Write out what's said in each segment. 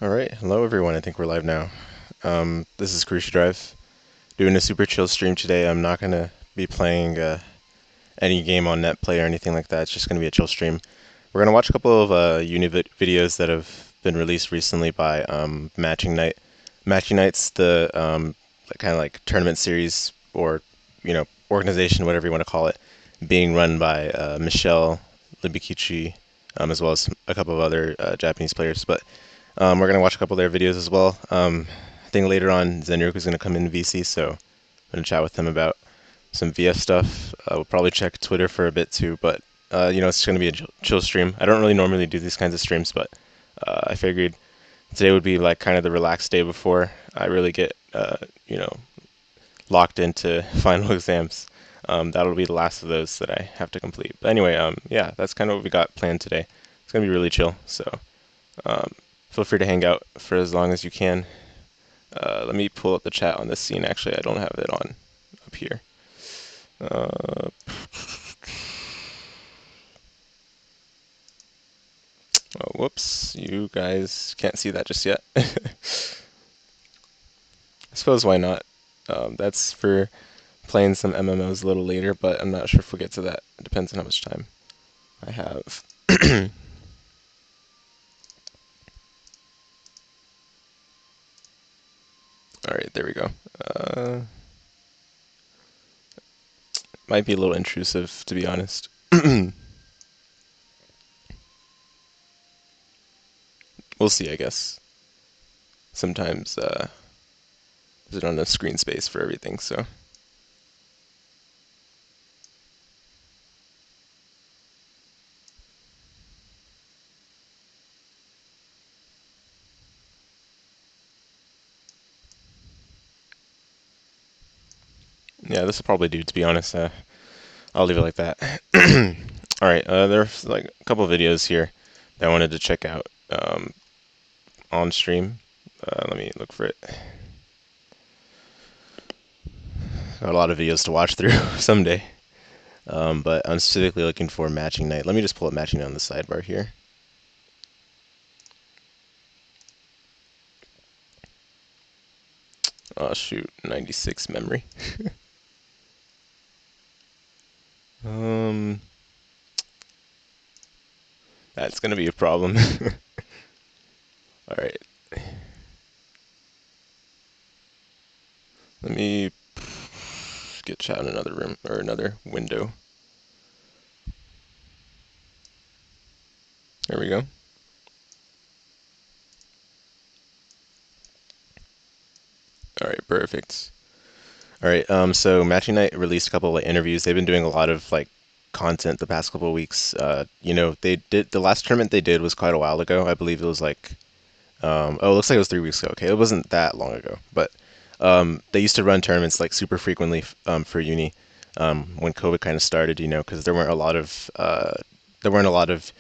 Alright, hello everyone, I think we're live now. This is Crucial Drive, doing a super chill stream today. I'm not gonna be playing any game on net play or anything like that, it's just gonna be a chill stream. We're gonna watch a couple of UNI videos that have been released recently by Matching Night. Matching Night's the kind of like tournament series or, organization, whatever you want to call it, being run by Michelle Libikichi, as well as a couple of other Japanese players. But we're gonna watch a couple of their videos as well. I think later on Zenryoku is gonna come in VC, so I'm gonna chat with him about some VF stuff. We'll probably check Twitter for a bit too, but it's gonna be a chill stream. I don't really normally do these kinds of streams, but I figured today would be like kind of the relaxed day before I really get locked into final exams. That'll be the last of those that I have to complete. But anyway, yeah, that's kind of what we got planned today. It's gonna be really chill, so um, feel free to hang out for as long as you can. Let me pull up the chat on this scene. Actually, I don't have it on up here. Uh, oh, whoops, you guys can't see that just yet. I suppose why not? That's for playing some MMOs a little later, but I'm not sure if we'll get to that. It depends on how much time I have. Alright, there we go. Might be a little intrusive, to be honest. We'll see, I guess. Sometimes there's not enough screen space for everything, so. Yeah, this will probably do, to be honest. I'll leave it like that. Alright, there's like a couple of videos here that I wanted to check out on stream. Let me look for it. Got a lot of videos to watch through someday. But I'm specifically looking for Matching Night. Let me just pull up Matching Night on the sidebar here. Oh shoot, 96 memory. um, that's gonna be a problem. All right, let me get chat in another room or another window. There we go. All right, perfect. All right, so Matching Night released a couple of like, interviews. They've been doing a lot of like content the past couple of weeks. They did the last tournament they did was quite a while ago. I believe it was like, oh, it looks like it was 3 weeks ago. Okay, it wasn't that long ago, but they used to run tournaments like super frequently for Uni when COVID kind of started. Because there weren't a lot of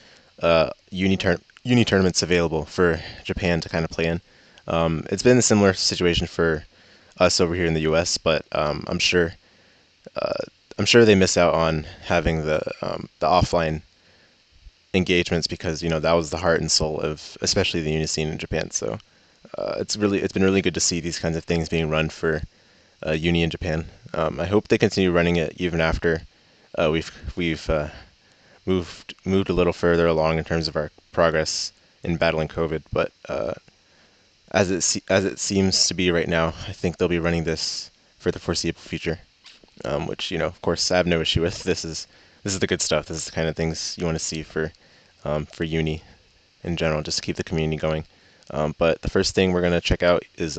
Uni tournaments available for Japan to kind of play in. It's been a similar situation for us over here in the U.S., but I'm sure they miss out on having the offline engagements because that was the heart and soul of especially the uni scene in Japan. So it's been really good to see these kinds of things being run for uni in Japan. I hope they continue running it even after we've moved a little further along in terms of our progress in battling COVID. But as it seems to be right now, I think they'll be running this for the foreseeable future. Which of course, I have no issue with. This is the good stuff. This is the kind of things you want to see for uni in general, just to keep the community going. But the first thing we're gonna check out is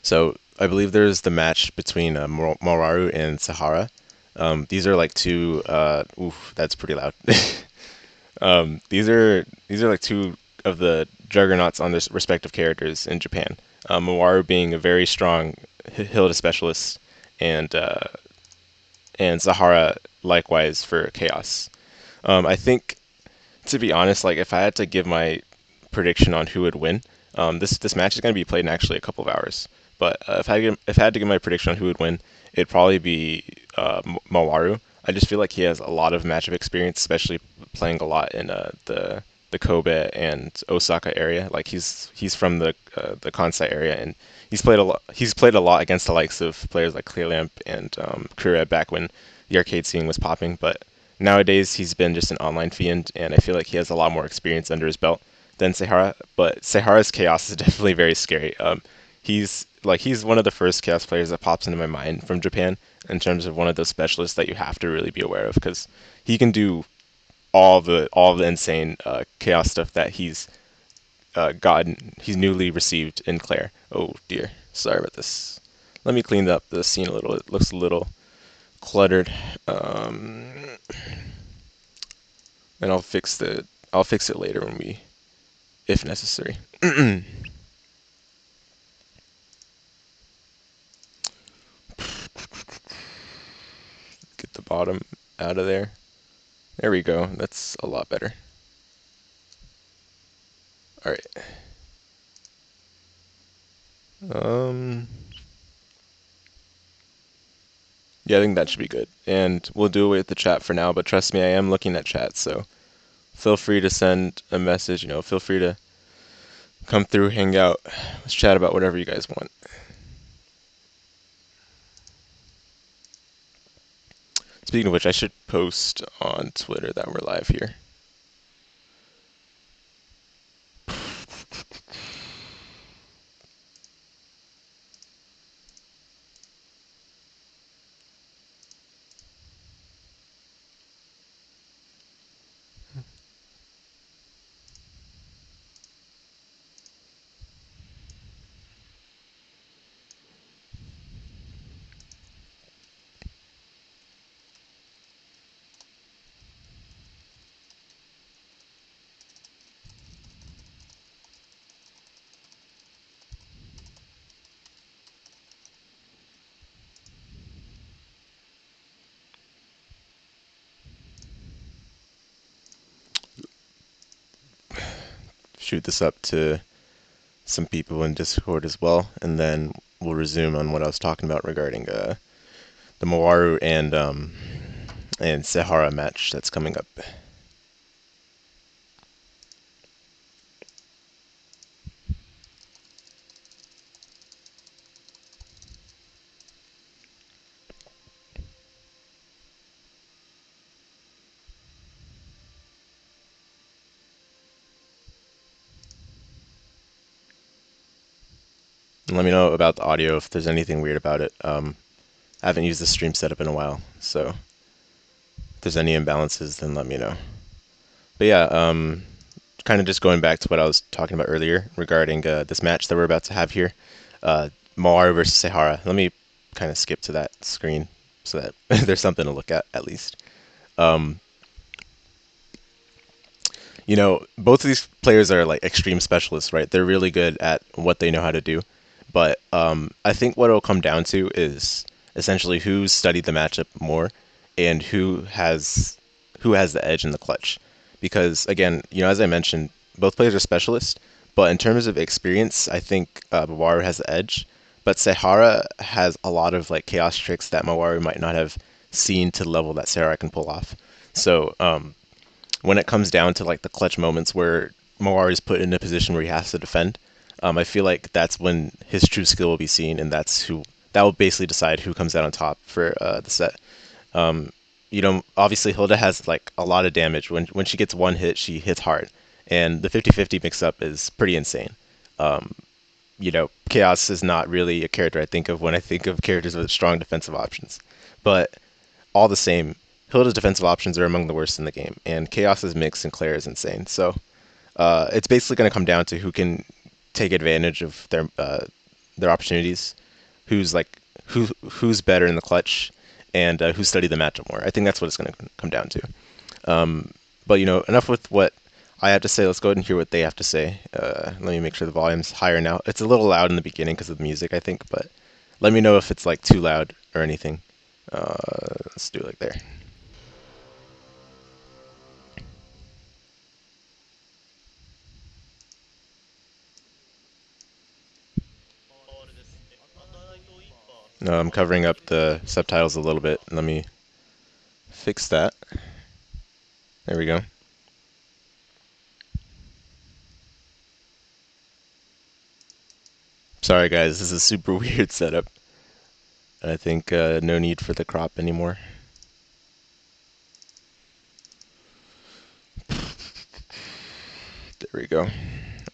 so I believe there's the match between Moraru and Sahara. These are like two. Oof, that's pretty loud. These are like two of the juggernauts on their respective characters in Japan. Moraru being a very strong Hilda specialist, and Sahara likewise for Chaos. I think, to be honest, like if I had to give my prediction on who would win, this match is going to be played in actually a couple of hours. But if I had to give my prediction on who would win, it'd probably be Mawaru. I just feel like he has a lot of matchup experience, especially playing a lot in the the Kobe and Osaka area. Like he's from the Kansai area, and he's played a lot. He's played a lot against the likes of players like Clearlamp and Kura back when the arcade scene was popping. But nowadays he's been just an online fiend, and I feel like he has a lot more experience under his belt than Seihara. But Seihara's chaos is definitely very scary. He's one of the first chaos players that pops into my mind from Japan in terms of one of those specialists that you have to really be aware of because he can do all the insane chaos stuff that he's newly received in Claire. Oh dear, sorry about this. Let me clean up the scene a little. It looks a little cluttered, and I'll fix it later when we if necessary. Get the bottom out of there. There we go. That's a lot better. All right. Um. Yeah, I think that should be good. And we'll do away with the chat for now. But trust me, I am looking at chat, so feel free to send a message. Feel free to come through, hang out, let's chat about whatever you guys want. Speaking of which, I should post on Twitter that we're live here. Shoot this up to some people in Discord as well, and then we'll resume on what I was talking about regarding the Mawaru and Sehara match that's coming up. And let me know about the audio if there's anything weird about it. I haven't used the stream setup in a while, so if there's any imbalances, then let me know. But yeah, kind of just going back to what I was talking about earlier regarding this match that we're about to have here, Mawaru versus Sehara. Let me kind of skip to that screen so that there's something to look at least. Um, Both of these players are like extreme specialists, right? They're really good at what they know how to do. But I think what it'll come down to is essentially who's studied the matchup more and who has the edge in the clutch. Because again, as I mentioned, both players are specialists, but in terms of experience, I think Mawaru has the edge. But Sehara has a lot of like chaos tricks that Mawaru might not have seen to the level that Sehara can pull off. So when it comes down to like the clutch moments where Mawar is put in a position where he has to defend, I feel like that's when his true skill will be seen, and that will basically decide who comes out on top for the set. Obviously Hilda has like a lot of damage. When she gets one hit, she hits hard, and the 50-50 mix-up is pretty insane. Chaos is not really a character I think of when I think of characters with strong defensive options, but all the same, Hilda's defensive options are among the worst in the game, and Chaos's mix and Claire is insane. So it's basically going to come down to who can take advantage of their opportunities, who's better in the clutch, and who studied the matchup more. I think that's what it's going to come down to. But enough with what I have to say. Let's go ahead and hear what they have to say. Let me make sure the volume's higher now. It's a little loud in the beginning because of the music, I think, but let me know if it's like too loud or anything. Let's do it like there. No, I'm covering up the subtitles a little bit. Let me fix that. There we go. Sorry guys, this is a super weird setup. I think no need for the crop anymore. There we go. All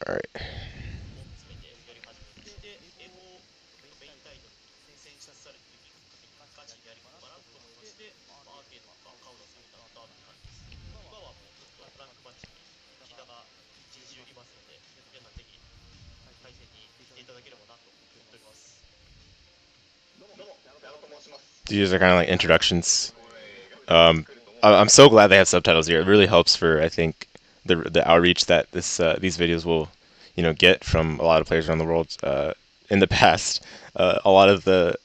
right. These are kind of like introductions. Um, I'm so glad they have subtitles here. It really helps for I think the outreach that these videos will get from a lot of players around the world. In the past, a lot of the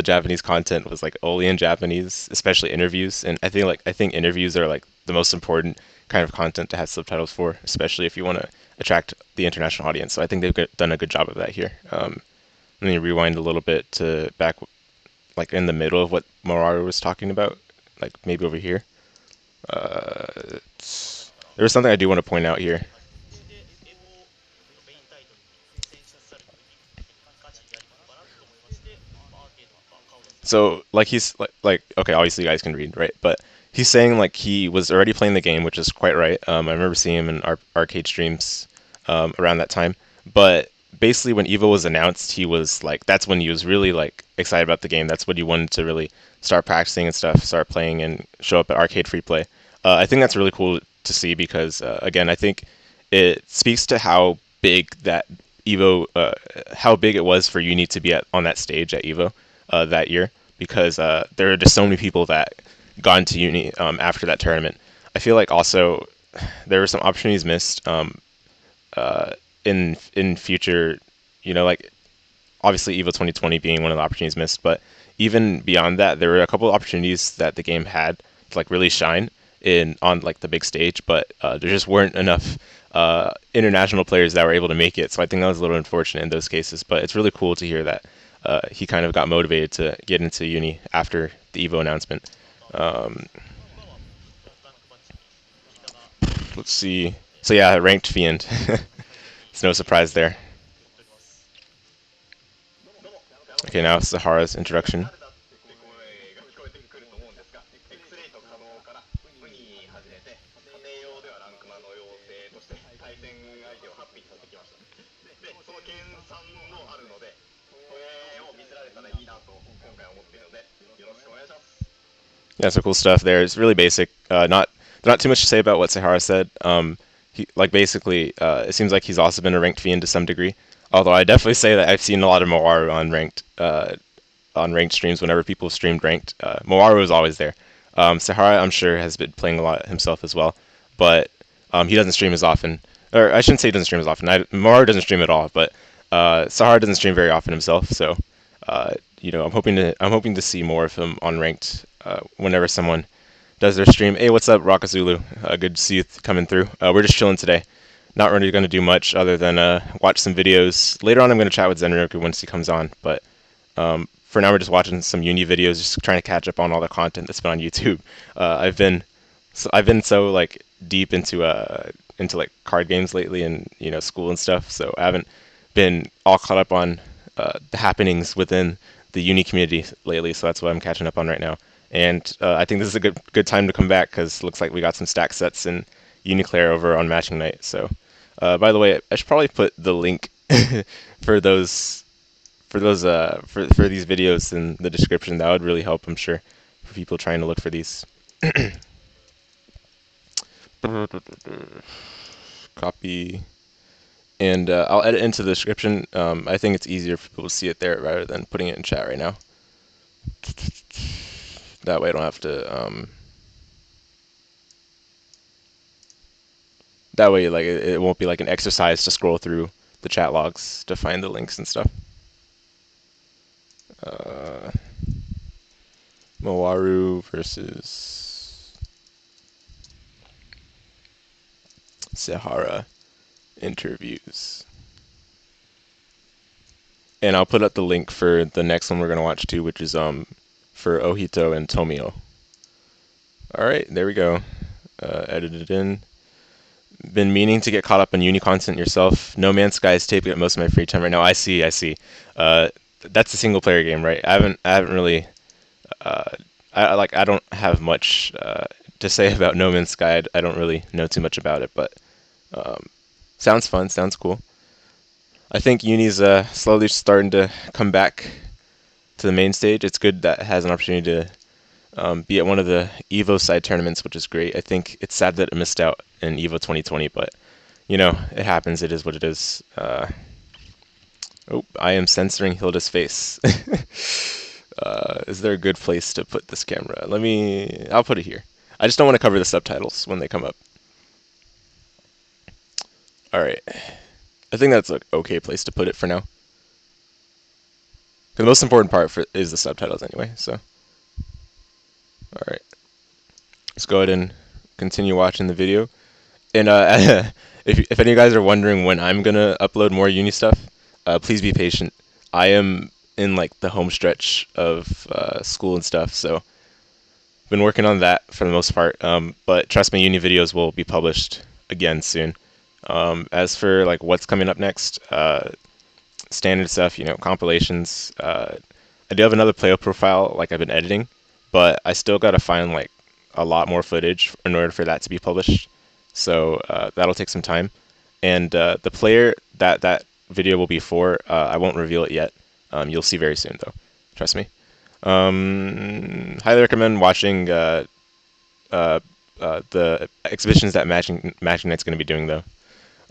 Japanese content was like only in Japanese, especially interviews. And I think interviews are like the most important kind of content to have subtitles for, especially if you want to attract the international audience. So I think done a good job of that here. Let me rewind a little bit to back like in the middle of what Moraru was talking about, like maybe over here. There was something I do want to point out here. So like he's like okay, obviously you guys can read, right? But he's saying like he was already playing the game, which is quite right. I remember seeing him in arcade streams around that time. But basically, when Evo was announced, he was like that's when he was really like excited about the game. That's when he wanted to really start practicing and stuff, start playing and show up at arcade free play. I think that's really cool to see because again, I think it speaks to how big it was for Uni to be on that stage at Evo that year because there are just so many people that got into Uni after that tournament. I feel like also there were some opportunities missed in future, like obviously Evo 2020 being one of the opportunities missed, but even beyond that, there were a couple of opportunities that the game had to like really shine in on like the big stage, but there just weren't enough international players that were able to make it. So I think that was a little unfortunate in those cases. But it's really cool to hear that he kind of got motivated to get into Uni after the Evo announcement. Um, let's see. So yeah, ranked Fiend. It's no surprise there. Okay, now Sahara's introduction. Yeah, some cool stuff there. It's really basic. Not too much to say about what Sahara said. Like basically, it seems like he's also been a ranked fiend to some degree. Although I definitely say that I've seen a lot of Moaru on ranked streams whenever people streamed ranked. Moaru is always there. Sahara, I'm sure, has been playing a lot himself as well, but he doesn't stream as often. Or I shouldn't say he doesn't stream as often. Moaru doesn't stream at all, but Sahara doesn't stream very often himself. So, I'm hoping to see more of him on ranked whenever someone does their stream. Hey, what's up, Rockazulu? Good to see you coming through. We're just chilling today. Not really going to do much other than watch some videos. Later on, I'm going to chat with Zenryoku once he comes on, but for now, we're just watching some Uni videos, just trying to catch up on all the content that's been on YouTube. I've been so like deep into like card games lately, and school and stuff. So I haven't been all caught up on the happenings within the Uni community lately. So that's what I'm catching up on right now. And I think this is a good time to come back because it looks like we got some stack sets in Uniclair over on matching night. So by the way, I should probably put the link for those for these videos in the description. That would really help, I'm sure, for people trying to look for these. Copy, and I'll edit into the description. I think it's easier for people to see it there rather than putting it in chat right now. That way I don't have to. That way, like it won't be like an exercise to scroll through the chat logs to find the links and stuff. Moaru versus Sahara interviews. And I'll put up the link for the next one we're gonna watch too, which is for Ohito and Tomio. All right, there we go. Edited in. been meaning to get caught up on uni content yourself. No Man's Sky is taking up most of my free time right now. I see, I see. That's a single player game, right? I haven't really. Uh, I don't have much to say about No Man's Sky. I don't really know too much about it, but um, sounds fun. Sounds cool. I think Uni's slowly starting to come back to the main stage. It's good that it has an opportunity to be at one of the Evo side tournaments, which is great. I think it's sad that it missed out in Evo 2020, but it happens. It is what it is. Oh, I am censoring Hilda's face. Is there a good place to put this camera? I'll put it here. I just don't want to cover the subtitles when they come up. All right. I think that's an okay place to put it for now. The most important part is the subtitles anyway, so. All right. Let's go ahead and continue watching the video. And if any of you guys are wondering when I'm going to upload more uni stuff, please be patient. I am in like the home stretch of school and stuff, so been working on that for the most part. But trust me, uni videos will be published again soon. As for like what's coming up next, standard stuff, compilations. I do have another player profile like I've been editing, but I still got to find like a lot more footage in order for that to be published. So that'll take some time. And the player that video will be for, I won't reveal it yet. You'll see very soon though. Trust me. Highly recommend watching the exhibitions that Matching Night's going to be doing though.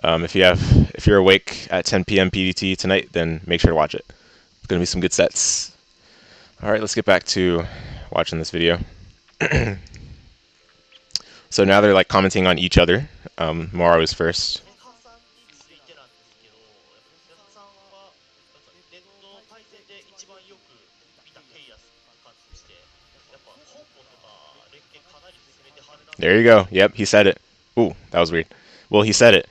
If you're awake at 10 p.m. PDT tonight, then make sure to watch it. It's going to be some good sets. All right, let's get back to watching this video. So now they're like commenting on each other. Mora was first. There you go. Yep, he said it. Ooh, that was weird. Well, he said it.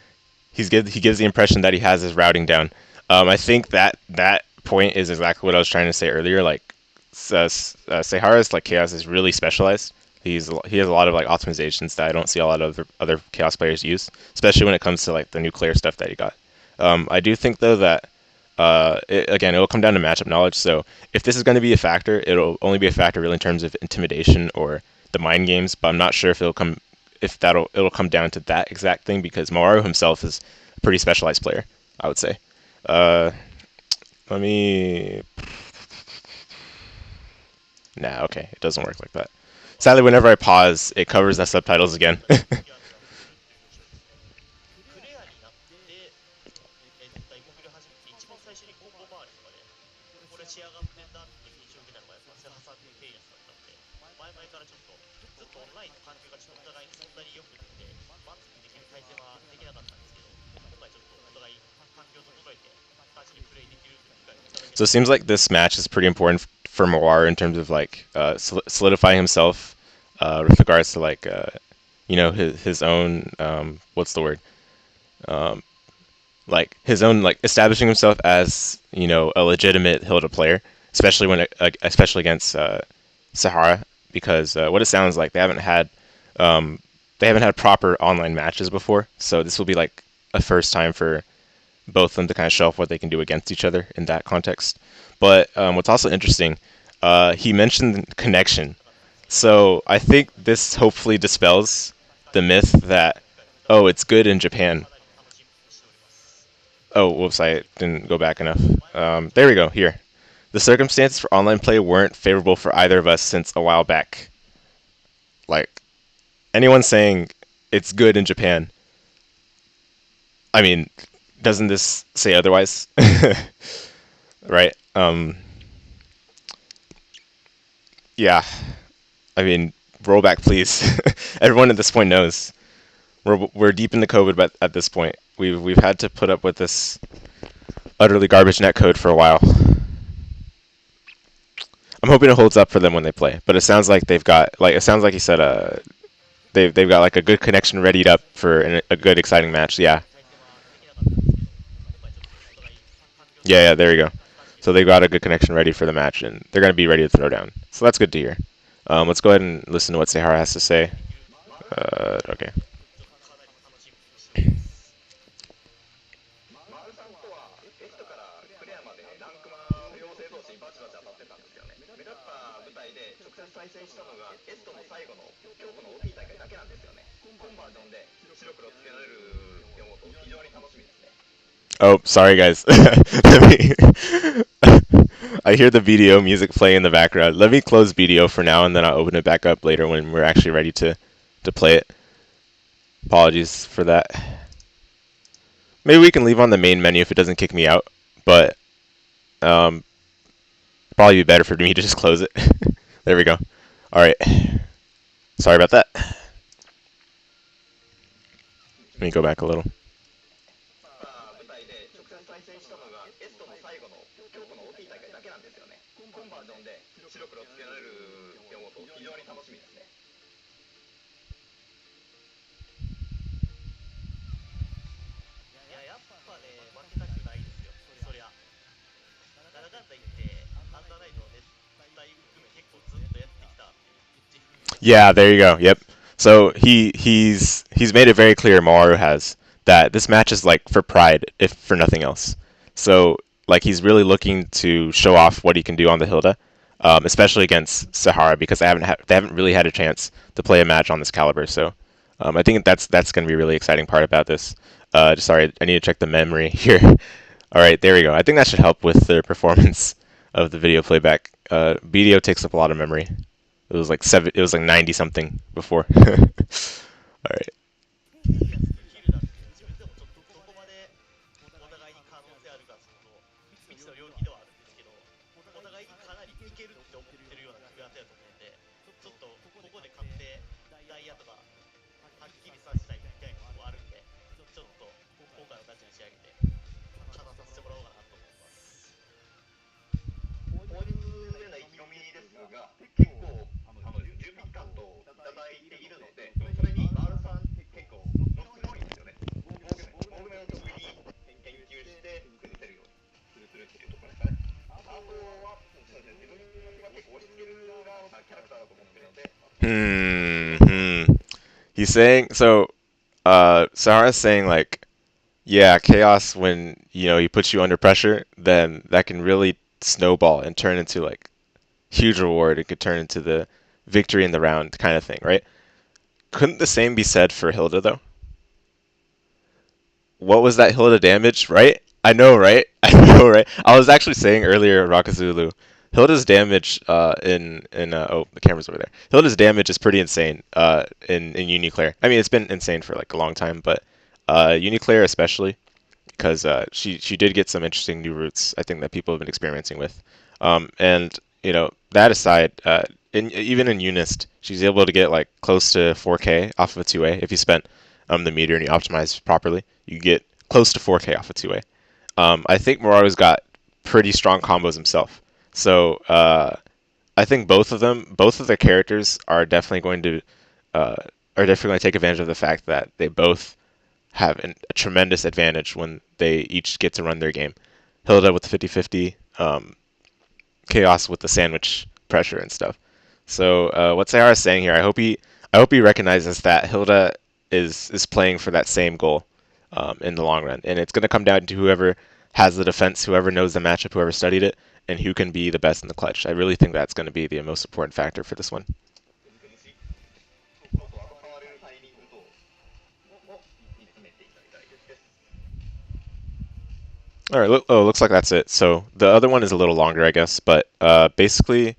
He gives the impression that he has his routing down. I think that point is exactly what I was trying to say earlier. Like, Seihara's like chaos is really specialized. He has a lot of like optimizations that I don't see a lot of other chaos players use, especially when it comes to like the nuclear stuff that he got. I do think though that again, it will come down to matchup knowledge. So if this is going to be a factor, it'll only be a factor really in terms of intimidation or the mind games. But I'm not sure if it'll come down to that exact thing, because Mawaru himself is a pretty specialized player, I would say. Let me. Nah, okay, it doesn't work like that. Sadly, whenever I pause, it covers the subtitles again. So it seems like this match is pretty important for Mawaru in terms of like solidifying himself with regards to like his own what's the word like his own like establishing himself as a legitimate Hilda player, especially against Sahara, because what it sounds like they haven't had proper online matches before, so this will be like a first time for both of them to kind of show off what they can do against each other in that context. But what's also interesting, he mentioned connection. So I think this hopefully dispels the myth that, oh, it's good in Japan. Oh, whoops, I didn't go back enough. There we go, here. The circumstances for online play weren't favorable for either of us since a while back. Like, anyone saying it's good in Japan, I mean, doesn't this say otherwise? Right? Yeah. I mean, roll back, please. Everyone at this point knows we're deep into COVID, but at this point, we've had to put up with this utterly garbage net code for a while. I'm hoping it holds up for them when they play, but it sounds like they've got it sounds like he said they've got like a good connection readied up for a good exciting match. Yeah. Yeah, there you go. So they've got a good connection ready for the match, and they're going to be ready to throw down. So that's good to hear. Let's go ahead and listen to what Seihara has to say. Okay. Oh, sorry guys. Let me I hear the BDO music playing in the background. Let me close BDO for now, and then I'll open it back up later when we're actually ready to play it. Apologies for that. Maybe we can leave on the main menu if it doesn't kick me out, but um, probably be better for me to just close it. There we go. All right. Sorry about that. Let me go back a little. Yeah, there you go. Yep. So he's made it very clear, Mawaru has, that this match is like for pride, if for nothing else. So like he's really looking to show off what he can do on the Hilda, especially against Sahara because they haven't really had a chance to play a match on this caliber. So I think that's going to be a really exciting part about this. Just sorry, I need to check the memory here. All right, there we go. I think that should help with the performance of the video playback. BDO takes up a lot of memory. It was like 90 something before. All right. Hmm. He's saying so. Sahara's saying like, yeah, chaos when he puts you under pressure, then that can really snowball and turn into like huge reward. It could turn into the victory in the round kind of thing, right? Couldn't the same be said for Hilda though? What was that Hilda damage, right? I know, right? I know, right? I was actually saying earlier, Rakazulu, Hilda's damage oh, the camera's over there. Hilda's damage is pretty insane in Uniclair. I mean, it's been insane for like a long time, but Uniclair especially because she did get some interesting new routes. I think that people have been experimenting with, and that aside, even in Unist, she's able to get like close to 4K off of a 2A if you spent the meter and you optimize properly. You get close to 4K off a 2A. I think Muraru's got pretty strong combos himself. So I think both of their characters uh, are definitely going to take advantage of the fact that they both have a tremendous advantage when they each get to run their game. Hilda with the 50-50, Chaos with the sandwich pressure and stuff. So what Sayara is saying here, I hope he recognizes that Hilda is playing for that same goal in the long run, and it's going to come down to whoever has the defense, whoever knows the matchup, whoever studied it, and who can be the best in the clutch. I really think that's going to be the most important factor for this one. All right, looks like that's it. So the other one is a little longer, I guess, but basically,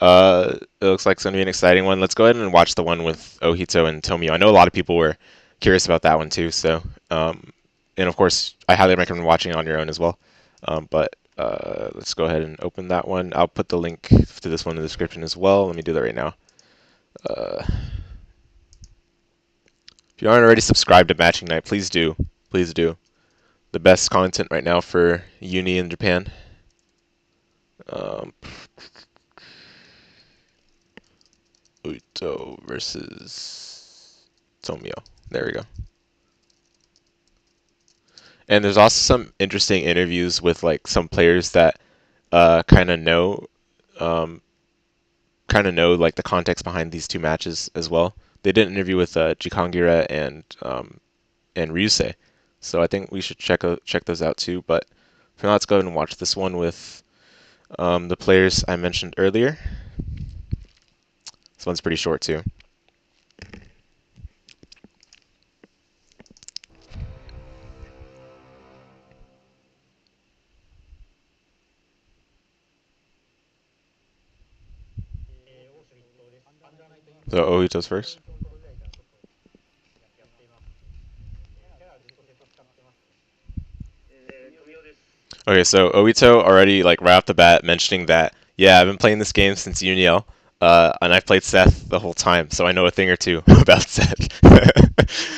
it looks like it's going to be an exciting one. Let's go ahead and watch the one with Ohito and Tomio. I know a lot of people were curious about that one too. So, and of course, I highly recommend watching it on your own as well. But let's go ahead and open that one. I'll put the link to this one in the description as well. Let me do that right now. Uh, if you aren't already subscribed to Matching Night, please do. Please do. The best content right now for Uni in Japan. Uto versus Tomio. There we go. And there's also some interesting interviews with like some players that kind of um, know like the context behind these two matches as well. They did an interview with Jikangira and Ryusei, so I think we should check those out too. But for now, let's go ahead and watch this one with The players I mentioned earlier. This one's pretty short too. So Ohito's first. Okay, so Obito already like right off the bat mentioning that yeah, I've been playing this game since UNI, and I've played Seth the whole time, so I know a thing or two about Seth.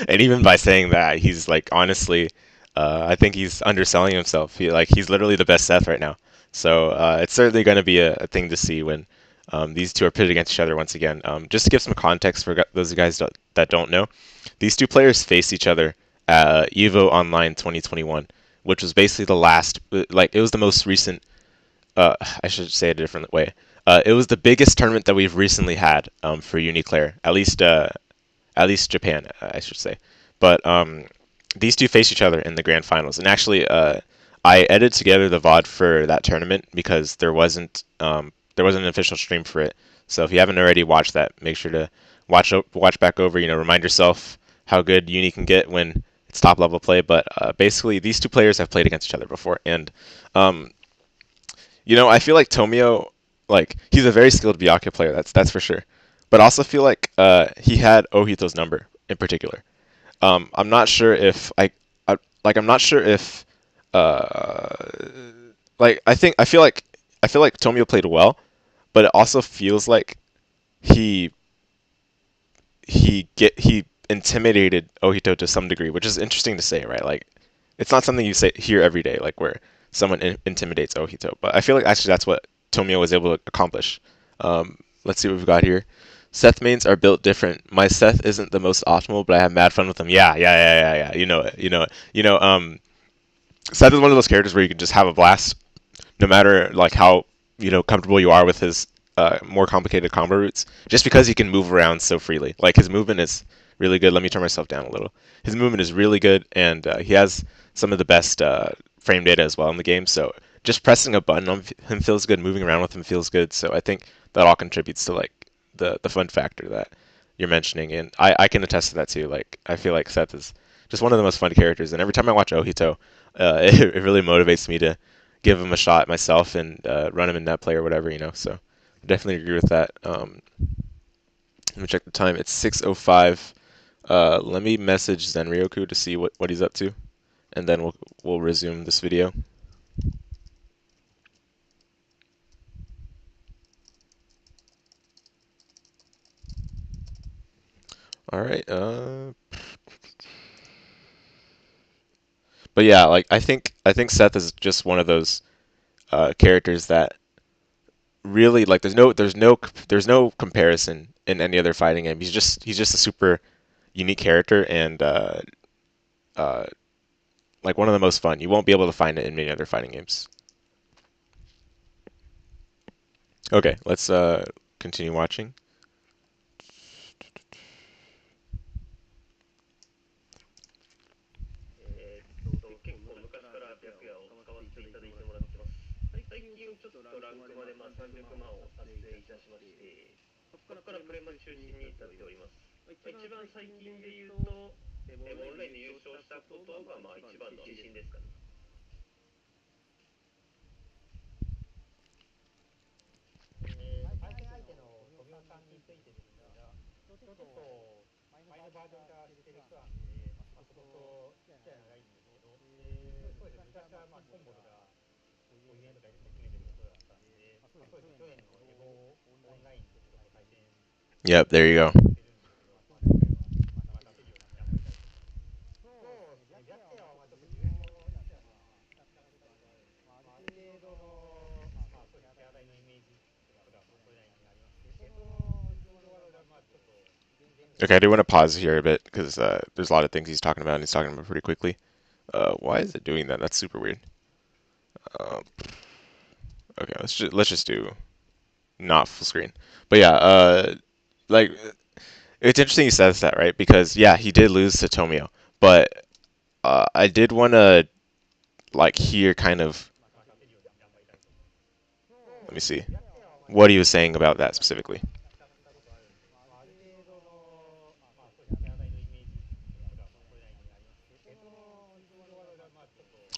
And even by saying that, he's like honestly, I think he's underselling himself. He's literally the best Seth right now. So it's certainly going to be a thing to see when these two are pitted against each other once again. Just to give some context for those guys that don't know, these two players faced each other at Evo Online 2021, which was basically the last, like it was the most recent. I should say it a different way. It was the biggest tournament that we've recently had for Uniclair, at least Japan, I should say. But these two faced each other in the grand finals, and actually, I edited together the VOD for that tournament because there wasn't an official stream for it. So if you haven't already watched that, make sure to watch back over. You know, remind yourself how good Uni can get when it's top level play. But basically, these two players have played against each other before, and um, I feel like Tomio, like he's a very skilled Byakuya player. That's for sure. But I also feel like he had Ohito's number in particular. I'm not sure if I'm not sure if uh, I feel like Tomio played well, but it also feels like he he intimidated Ohito to some degree, which is interesting to say, right? Like it's not something you say hear every day, like where someone intimidates Ohito. But I feel like actually that's what Tomio was able to accomplish. Let's see what we've got here. Seth mains are built different. My Seth isn't the most optimal, but I have mad fun with him. Yeah. You know it. You know it. Seth is one of those characters where you can just have a blast no matter like how comfortable you are with his more complicated combo routes, just because he can move around so freely. Like his movement is really good. Let me turn myself down a little. His movement is really good, and he has some of the best frame data as well in the game. So just pressing a button on him feels good. Moving around with him feels good. So I think that all contributes to like the fun factor that you're mentioning, and I can attest to that too. Like I feel like Seth is just one of the most fun characters, and every time I watch Ohito, it really motivates me to give him a shot myself and run him in net play or whatever, So I definitely agree with that. Let me check the time. It's 6:05. Let me message Zenryoku to see what he's up to, and then we'll resume this video. All right. But yeah, like I think Seth is just one of those characters that really like there's no comparison in any other fighting game. He's just a super unique character and uh, like one of the most fun. You won't be able to find it in many other fighting games. Okay, let's continue watching. Yep, there you go. Okay, I do want to pause here a bit because there's a lot of things he's talking about, and he's talking about pretty quickly. Why is it doing that? That's super weird. Um, okay, let's just do not full screen. But yeah, like it's interesting he says that, right? Because yeah, he did lose to Tomio, but I did want to like hear kind of Let me see what he was saying about that specifically.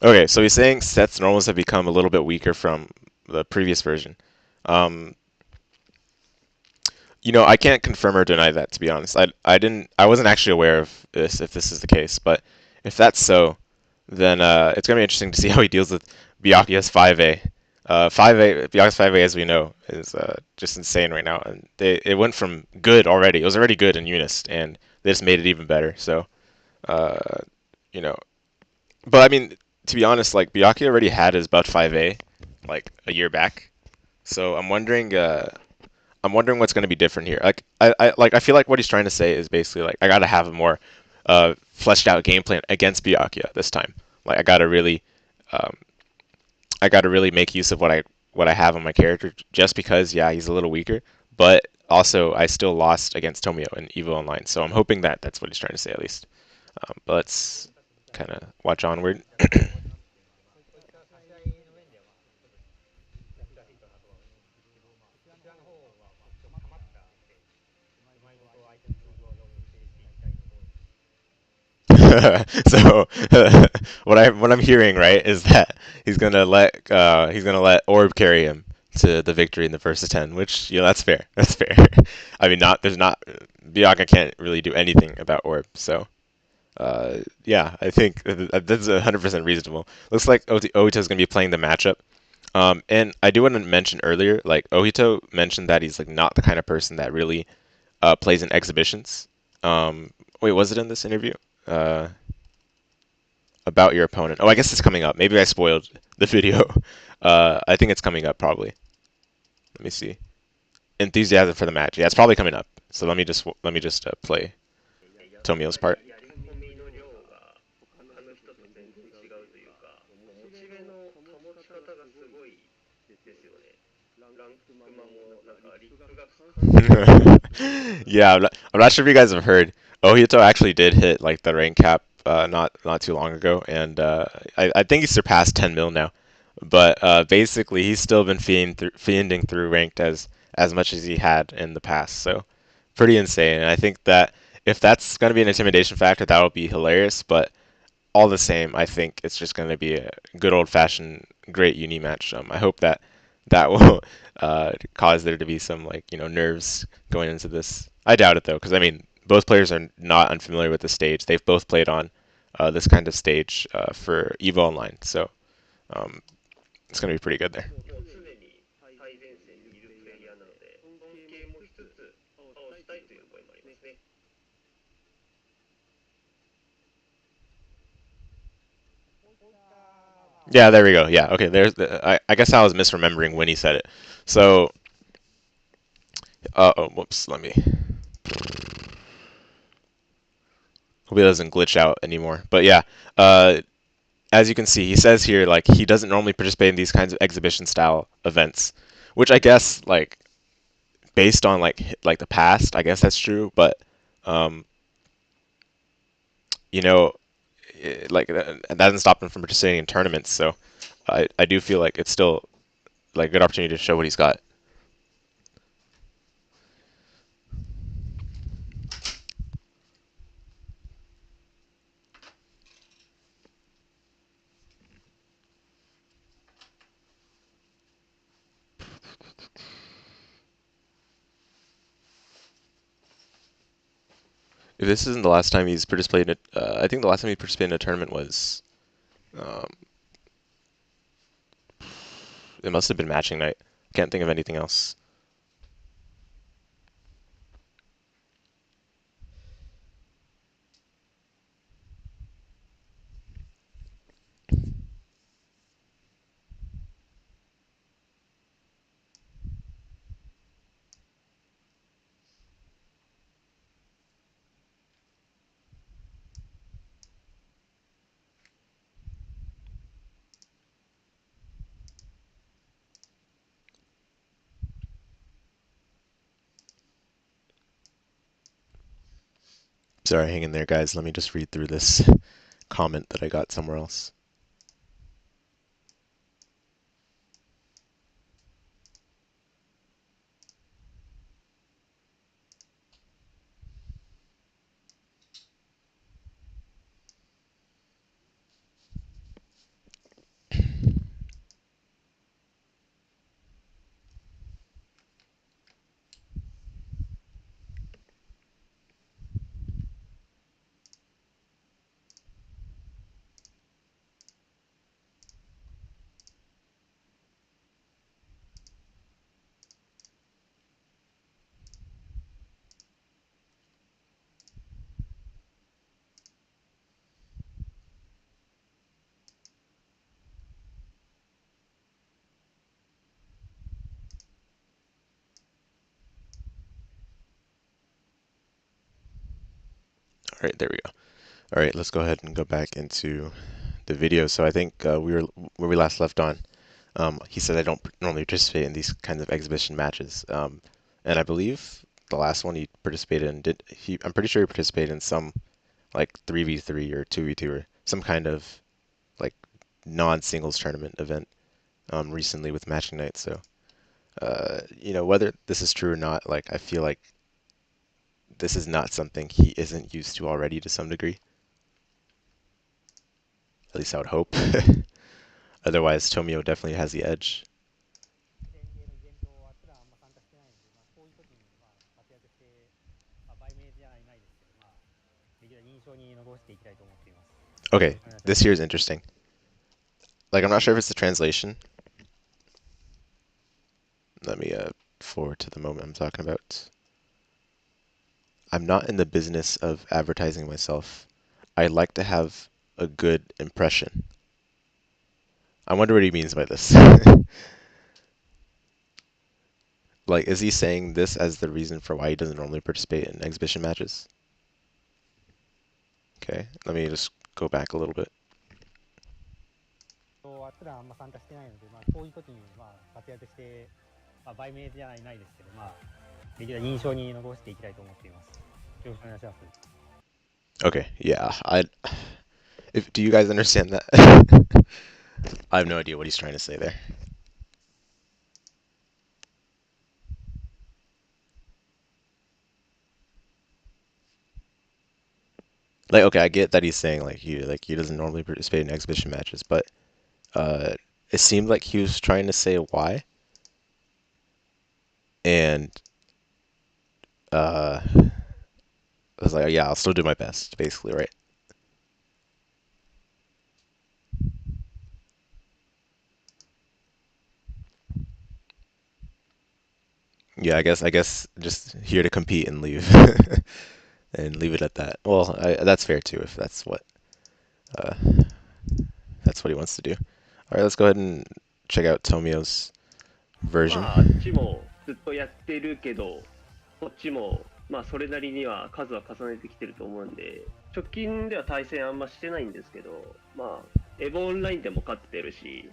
Okay, so he's saying Seth's normals have become a little bit weaker from the previous version. Um, I can't confirm or deny that, to be honest. I wasn't actually aware of this, if this is the case, but if that's so, then it's gonna be interesting to see how he deals with Byakuya's 5A. 5A, Byakuya's 5A, as we know, is just insane right now, and it went from good already. It was already good in Unist, and they just made it even better. So, uh, you know, but I mean, to be honest, like Byakuya already had his Bud 5A like a year back, so I'm wondering what's going to be different here. I feel like what he's trying to say is basically like I got to have a more fleshed out game plan against Byakuya this time. Like um, I got to really make use of what I have on my character just because yeah he's a little weaker, but also I still lost against Tomio in Evo Online, so I'm hoping that that's what he's trying to say at least. But let's kind of watch onward. So what I'm hearing right is that he's gonna let Orb carry him to the victory in the first of 10, which that's fair. That's fair. I mean, not there's not Bianca can't really do anything about Orb, so yeah, I think that's 100% reasonable. Looks like Ohito's gonna be playing the matchup. And I do want to mention earlier, like Ohito mentioned that he's like not the kind of person that really plays in exhibitions. Wait, was it in this interview? Uh, about your opponent. Oh, I guess it's coming up. Maybe I spoiled the video. I think it's coming up probably. Let me see. Enthusiasm for the match. Yeah, it's probably coming up. So let me just play Tomio's part. Yeah, I'm not sure if you guys have heard. Ohito actually did hit like the rank cap not too long ago, and I think he surpassed 10 mil now. But basically, he's still been fiending through ranked as much as he had in the past. So pretty insane. And I think that if that's going to be an intimidation factor, that would be hilarious. But all the same, I think it's just going to be a good old fashioned great uni match. I hope that that will cause there to be some like nerves going into this. I doubt it though, because I mean both players are not unfamiliar with the stage. They've both played on this kind of stage for Evo Online, so um, it's going to be pretty good there. Yeah, there we go. Yeah, okay. I guess I was misremembering when he said it. So, oh, whoops. Let me. Hope it doesn't glitch out anymore. But yeah, as you can see, he says here like he doesn't normally participate in these kinds of exhibition style events, which I guess like based on like the past, I guess that's true. But um, you know, like that doesn't stop him from participating in tournaments. So I do feel like it's still like a good opportunity to show what he's got. If this isn't the last time he's participated, I think the last time he participated in a tournament was um, it must have been matching night. Can't think of anything else. Sorry, hang in there, guys. Let me just read through this comment that I got somewhere else. right, there we go. All right, let's go ahead and go back into the video. So I think we were where we last left on. He said I don't normally participate in these kinds of exhibition matches, and I believe the last one he participated in did he? I'm pretty sure he participated in some like 3v3 or 2v2 or some kind of like non-singles tournament event recently with Matching Night. So whether this is true or not, like I feel like this is not something he isn't used to already to some degree. At least I would hope. Otherwise, Tomio definitely has the edge. Okay, this here is interesting. Like, I'm not sure if it's the translation. Let me forward to the moment I'm talking about. I'm not in the business of advertising myself. I like to have a good impression. I wonder what he means by this. Like, is he saying this as the reason for why he doesn't normally participate in exhibition matches? Okay, let me just go back a little bit. Okay, yeah, do you guys understand that? I have no idea what he's trying to say there. Like, okay, I get that he's saying like he doesn't normally participate in exhibition matches, but uh, it seemed like he was trying to say why, and I was like, yeah, I'll still do my best, basically, right? Yeah, I guess just here to compete and leave, and leave it at that. Well, that's fair too, if uh, that's what he wants to do. All right, let's go ahead and check out Tomio's version. まあ、あっちもずっとやってるけど、こっちも、まあ、それなりには数は重ねてきてると思うんで、直近では対戦あんましてないんですけど、まあ、エボオンラインでも勝ってるし、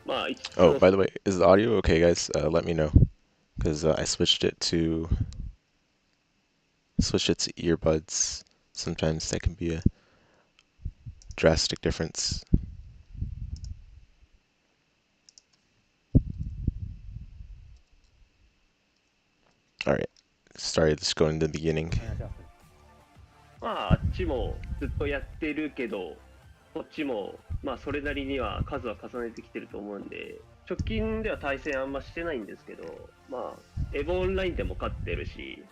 まあ、そ Oh, の、by the way, is the audio okay, guys? Let me know, because I switched it to earbuds. Sometimes that can be a drastic difference. All right, sorry, let's go into the beginning. まあ、あっちもずっとやってるけど、こっちも、まあ、それなりには数は重ねてきてると思うんで、直近では対戦あんましてないんですけど、まあ、エボオンラインでも勝ってるし、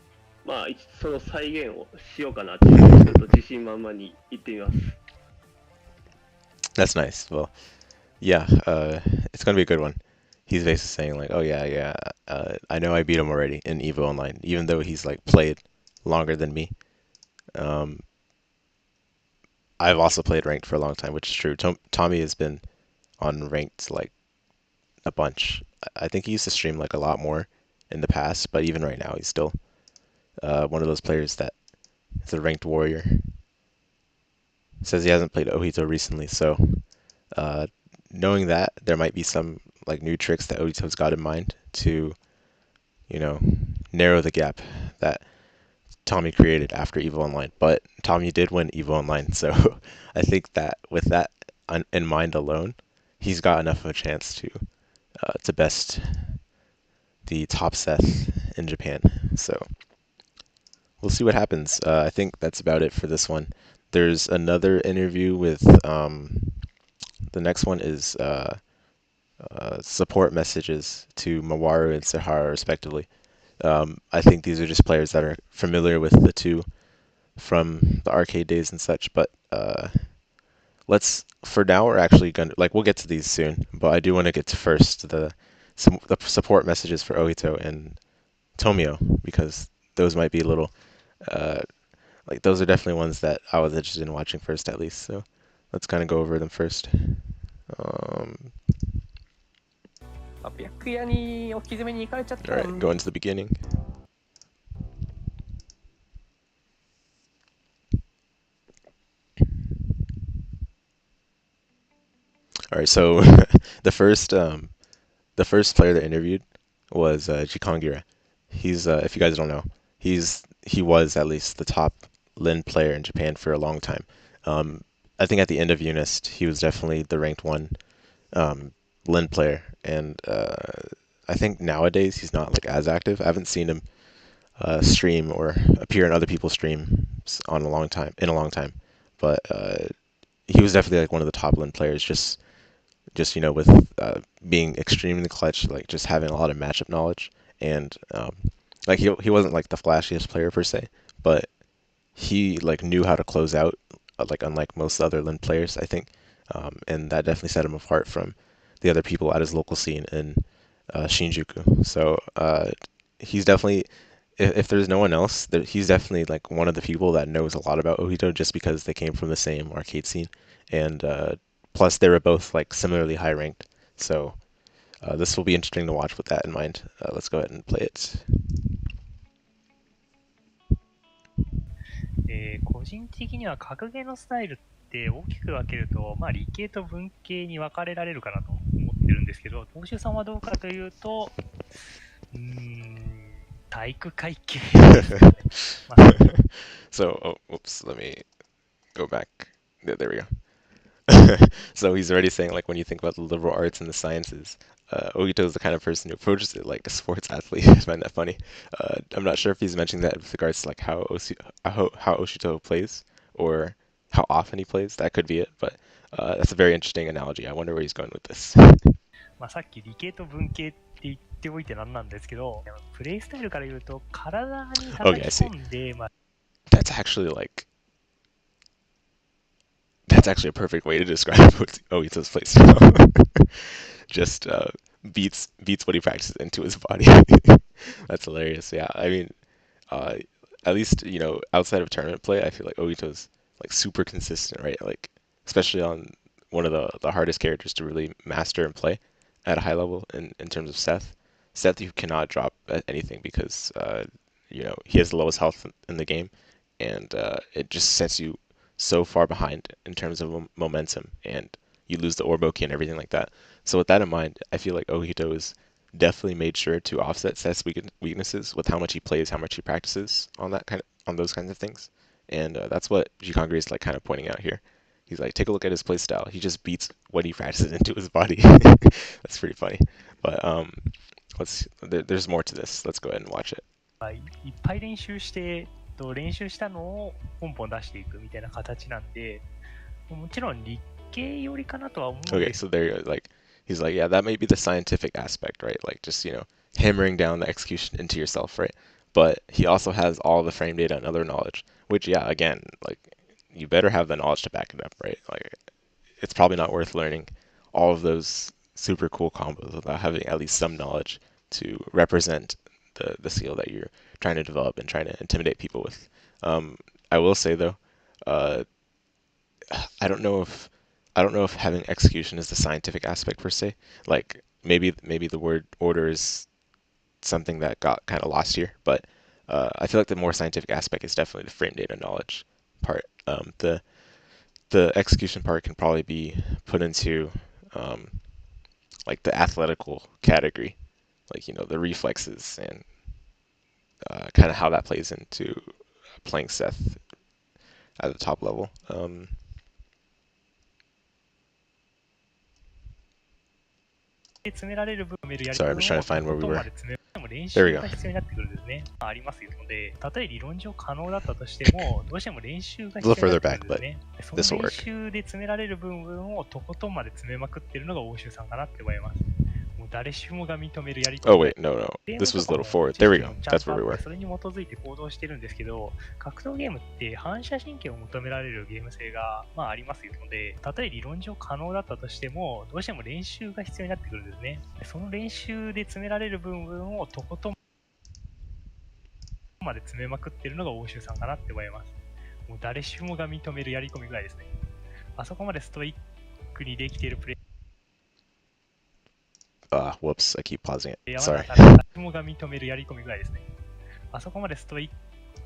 まあ、その再現をしようかなっていう、ちょっと自信満々に言ってみます。That's nice. Well, yeah, it's gonna be a good one. He's basically saying like, oh yeah, yeah, I know I beat him already in Evo Online, even though he's like played longer than me. Um, I've also played ranked for a long time, which is true. Tommy has been on ranked like a bunch. I think he used to stream like a lot more in the past, but even right now, he's still one of those players that is a ranked warrior. Says he hasn't played Ohito recently, so uh, knowing that there might be some like new tricks that Ohito's got in mind to, you know, narrow the gap that Tommy created after Evo Online. But Tommy did win Evo Online, so I think that with that in mind alone, he's got enough of a chance to best the top Seth in Japan. So we'll see what happens. I think that's about it for this one. There's another interview with the next one is support messages to Mawaru and Sahara respectively. I think these are just players that are familiar with the two from the arcade days and such. But let's for now we're actually gonna like we'll get to these soon. But I do want to get to first the support messages for Ohito and Tomio because those might be a little uh, like those are definitely ones that I was interested in watching first at least. So let's kind of go over them first. Um, 白夜にお引き詰めに行かれちゃったん all right, go into the beginning. All right, so the first player they interviewed was Jikangira. He's if you guys don't know, he was at least the top Lin player in Japan for a long time. Um, I think at the end of UNIST, he was definitely the ranked one um, Lin player, and I think nowadays he's not like as active. I haven't seen him stream or appear in other people's streams on a long time, but he was definitely like one of the top Lin players. Just with being extremely clutch, like just having a lot of matchup knowledge, and like he wasn't like the flashiest player per se, but he like knew how to close out, like unlike most other Lin players, I think, and that definitely set him apart from the other people at his local scene in Shinjuku. So he's definitely, if there's no one else, he's definitely like one of the people that knows a lot about Ohito just because they came from the same arcade scene, and plus they were both like similarly high ranked. So this will be interesting to watch with that in mind. Let's go ahead and play it. 個人的には格ゲーのスタイルって大きく分けると、理系と文系に分かれられるかなと思ってるんですけど、東州さんはどうかというと、体育会系ですね。So, oh, whoops, let me go back. There we go. So he's already saying like when you think about the liberal arts and the sciences, Ogito is the kind of person who approaches it like a sports athlete. I find that funny. I'm not sure if he's mentioning that with regards to like how Oshito plays or how often he plays. That could be it, but that's a very interesting analogy. I wonder where he's going with this. さっき理系と文系って言っておいてなんなんですけど、プレイスタイルから言うと体に叩き込んで、That's actually like that's actually a perfect way to describe Ohito's playstyle. Just beats what he practices into his body. That's hilarious. Yeah, I mean, uh, at least outside of tournament play, I feel like Ohito's like super consistent, right? Like especially on one of the hardest characters to really master and play at a high level in terms of Seth. Seth, you cannot drop at anything because he has the lowest health in the game, and it just sets you so far behind in terms of momentum, and you lose the Orboki and everything like that. So with that in mind, I feel like Ohito has definitely made sure to offset Seth's weaknesses with how much he plays, how much he practices on those kinds of things, and that's what Jikangri is like kind of pointing out here. He's like, take a look at his play style. He just beats what he practices into his body. That's pretty funny. But there's more to this. Let's go ahead and watch it. いっぱい練習して練習したのをポンポン出していくみたいな形なんで、もちろん理系寄りかなとは思うんです。Okay, so there, like, he's like, yeah, that may be the scientific aspect, right? Like, just hammering down the execution into yourself, right? But he also has all the frame data and other knowledge, which, yeah, again, like, you better have the knowledge to back it up, right? Like, it's probably not worth learning all of those super cool combos without having at least some knowledge to represent the skill that you're trying to develop and trying to intimidate people with. I will say though, uh, I don't know if having execution is the scientific aspect per se. Like maybe the word order is something that got kind of lost here, but I feel like the more scientific aspect is definitely the frame data knowledge part. The execution part can probably be put into like the athletical category, like the reflexes and kind of how that plays into playing Seth at the top level. Sorry, I'm just trying to find where we were. There we go. ありますので、たとえ理論上可能だったとしても、どうしても練習が必要になってくるんですね。その練習で詰められる部分をとことんまで詰めまくってるのが欧州さんかなって思います。Oh wait, no. This was a little forward. There we go. That's where we were. それに基づいて行動してるんですけど、格闘ゲームって反射神経を求められるゲーム性がありますので、たとえ理論上可能だったとしても、どうしても練習が必要になってくるんですね。その練習で詰められる部分をとことんまで詰めまくってるのが欧州さんかなって思います。もう誰しもが認めるやり込みぐらいですね。あそこまでストイックにできているプレイ Whoops, I keep pausing it. Sorry. が認めるやり込みぐらいですね。あそこまでストイッ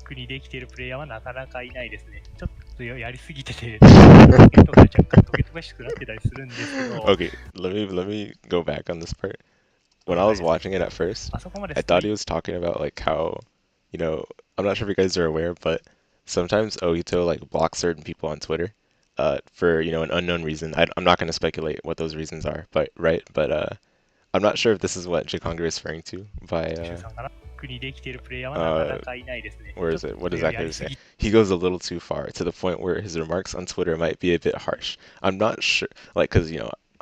クにできているプレイヤーはなかなかいないですね。ちょっとやりすぎてて、発言とか若干トゲトゲしくなってたりするんですけど、Okay, let me go back on this part. When I 問題 was ですね。 watching it at first, あそこまで I スト thought イ he ッ was talking about like how, you know, I'm not sure if you guys are aware, but sometimes Ohito like blocks certain people on Twitter, for an unknown reason. I'm not going to speculate what those reasons are, but right, but I'm not sure if this is what Jikanga is referring to by クさんかな。国できているプレイヤーはなか uh なかいないですね。 where ちょ is っ it? What と exactly や does り he す say? ぎ He goes a little too far to the point where his remarks on Twitter might be a bit harsh. I'm not sure, like, because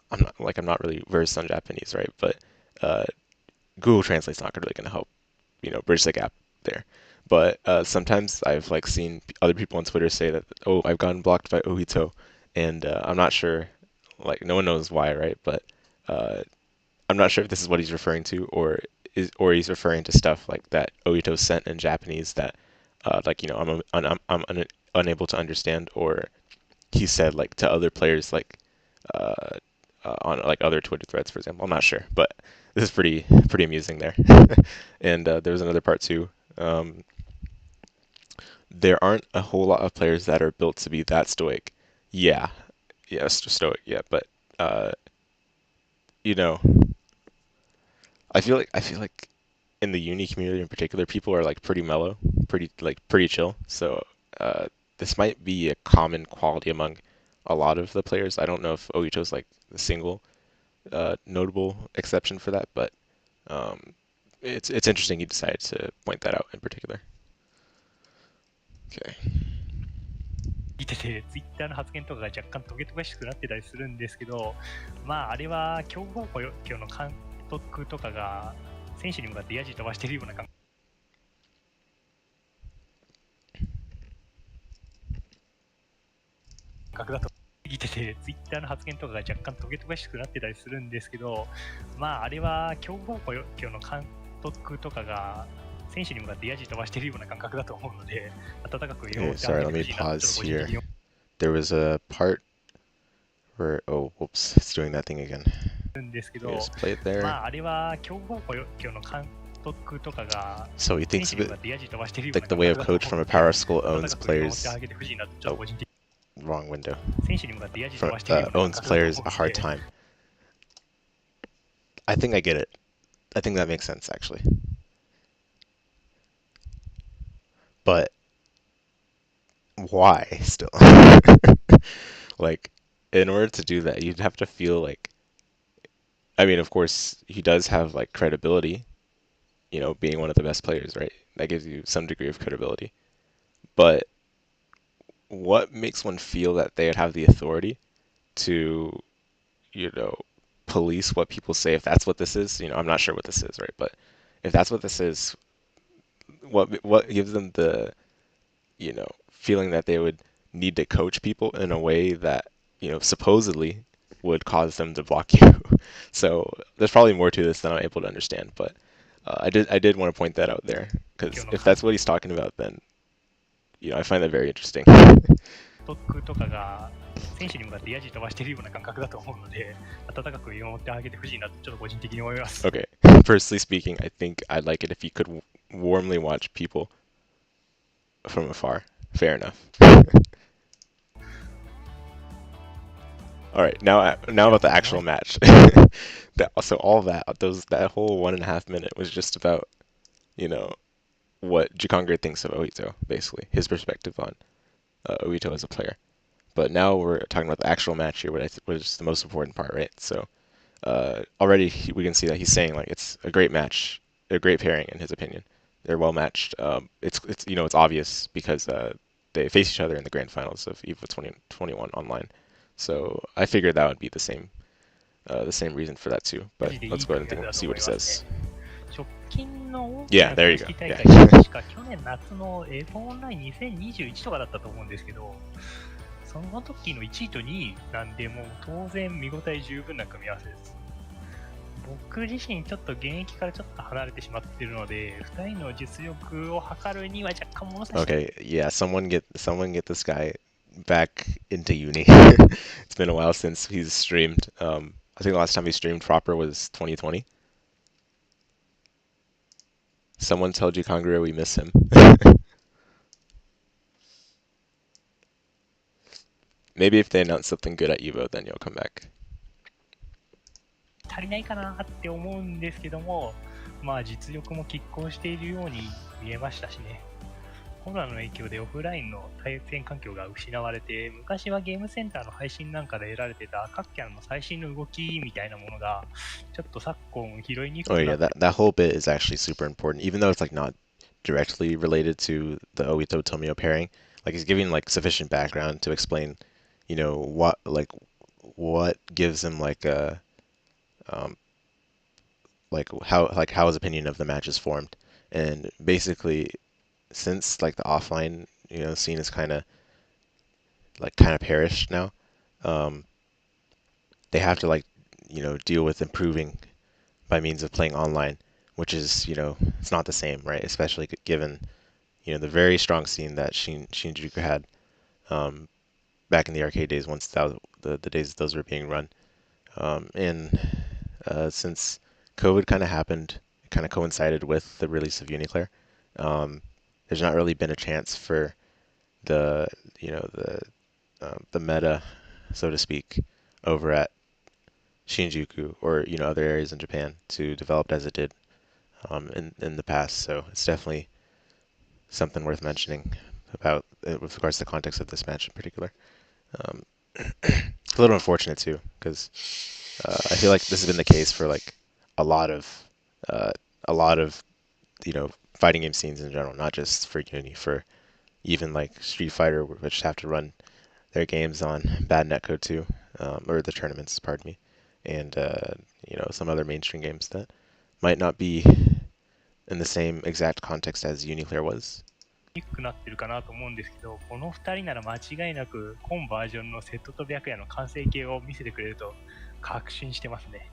I'm not really versed on Japanese, right? But uh, Google Translate's not really going to help, bridge the gap there. But sometimes I've like seen other people on Twitter say that, oh, I've gotten blocked by Ohito, and I'm not sure, like, no one knows why, right? But uh, I'm not sure if this is what he's referring to, or he's referring to stuff like that Ohito sent in Japanese that, like, I'm unable to understand, or he said like to other players, like, uh, on like other Twitter threads, for example. I'm not sure, but this is pretty amusing there. And there was another part too. There aren't a whole lot of players that are built to be that stoic. Yeah, yeah, stoic. Yeah, but uh, you know, I feel like in the uni community in particular, people are like pretty mellow, pretty chill. So this might be a common quality among a lot of the players. I don't know if Oito's like the single notable exception for that, but um, it's interesting he decided to point that out in particular. Okay. てて、ツイッターの発言とかが若干トゲトゲしくなってたりするんですけど、まああれは強豪校の監督とかが選手に向かってヤジ飛ばしてるような感覚だと過ぎてて、ツイッターの発言とかが若干トゲトゲしくなってたりするんですけど、まああれは強豪校の監督とかが選手に向かってヤジ飛ばしてるような感覚だと思うので、温かく見守 Okay, ってあ sorry, げ let てほ me しいなと pause 個人的 here. に思 There was a part where, oh, whoops, it's doing that thing again. うんですけ Okay, ど、 just play it there. まああれは強豪校の監督とかが So he 選 thinks 手 of に向か it ってヤジ飛ばしてるよう like な the way 感 a 覚だと coach 思 from う a ので、 power school 温 owns かく見守って players. あげてほしいなとちょっと個人的に Wrong window. 選手に向かってヤジ飛 From, ばしてるような感 owns 覚だと players 思 a うの hard で、 time. I think I get it. I think that makes sense actually. But why still? Like, in order to do that, you'd have to feel like, I mean, of course, he does have like credibility, being one of the best players, right? That gives you some degree of credibility. But what makes one feel that they would have the authority to, you know, police what people say if that's what this is? I'm not sure what this is, right? But if that's what this is, what gives them the, feeling that they would need to coach people in a way that, supposedly would cause them to block you. So there's probably more to this than I'm able to understand, but I did want to point that out there because 今日の if 監 that's what he's talking about, then I find that very interesting. 督とかが選手に向かってヤジ飛ばしてるような感覚だと思うので、温かく見守ってあげてほしいなとちょっと個人的に思います。 Okay, personally speaking, I think I'd like it if you could warmly watch people from afar. Fair enough. All right, now about the actual match. So all that whole 1.5 minute was just about, what Jikanga thinks of Oito, basically his perspective on Oito as a player. But now we're talking about the actual match here, which is the most important part, right? So already we can see that he's saying like it's a great match, a great pairing in his opinion. They're well matched. It's obvious because they face each other in the grand finals of EVO 2021 online. So I figured that would be the same reason for that too. マ But ジでい let's い go ahead 組 and み合わせ see だ what と he 思いますね。 says. 直近の大き Yeah, な there 公 you 式 go. 大 Yeah. 会、確か去年夏の F オンライン2021とかだったと思うんですけど、その時の1位と2位なんで、もう当然見応え十分な組み合わせです。僕自身ちょっと現役からちょっと離れてしまっているので、2人の実力を測るには若干物差し Okay, yeah, someone get this guy back into uni. It's been a while since he's streamed. I think the last time he streamed proper was 2020. Someone tell Jikangura we miss him. maybe if they announce something good at Evo, then you'll come back. 足りないかなって思うんですけども、まあ実力も拮抗しているように見えましたしね。コロナの影響でオフラインの対戦環境が失われて、昔はゲームセンターの配信なんかで得られてた各キャラの最新の動きみたいなものが、ちょっと昨今拾いにく Oh く yeah, なって、that whole bit is actually super important, even though it's like not directly related to the Obito Tomio pairing. Like he's giving like sufficient background to explain, what gives him um how his opinion of the match is formed. And basically, since like the offline scene is kind of perished now, um, they have to deal with improving by means of playing online, which is it's not the same, right? Especially given the very strong scene that Shinjuku had um, back in the arcade days once the days those were being run. And since COVID kind of happened, it kind of coincided with the release of Uniclair. Um, there's not really been a chance for the you know the meta, so to speak, over at Shinjuku or other areas in Japan to develop as it did in the past. So it's definitely something worth mentioning about with regards to the context of this match in particular. Um, it's a little unfortunate too because I feel like this has been the case for like a lot of uh, a lot of fighting game scenes in general, not just for Uni, for even like Street Fighter, which have to run their games on bad netcode too, or the tournaments, pardon me, and some other mainstream games that might not be in the same exact context as Uniclear was. にくくなってるかなと思うんですけど、この2人なら間違いなく今バージョンのセットと白夜の完成形を見せてくれると確信してますね。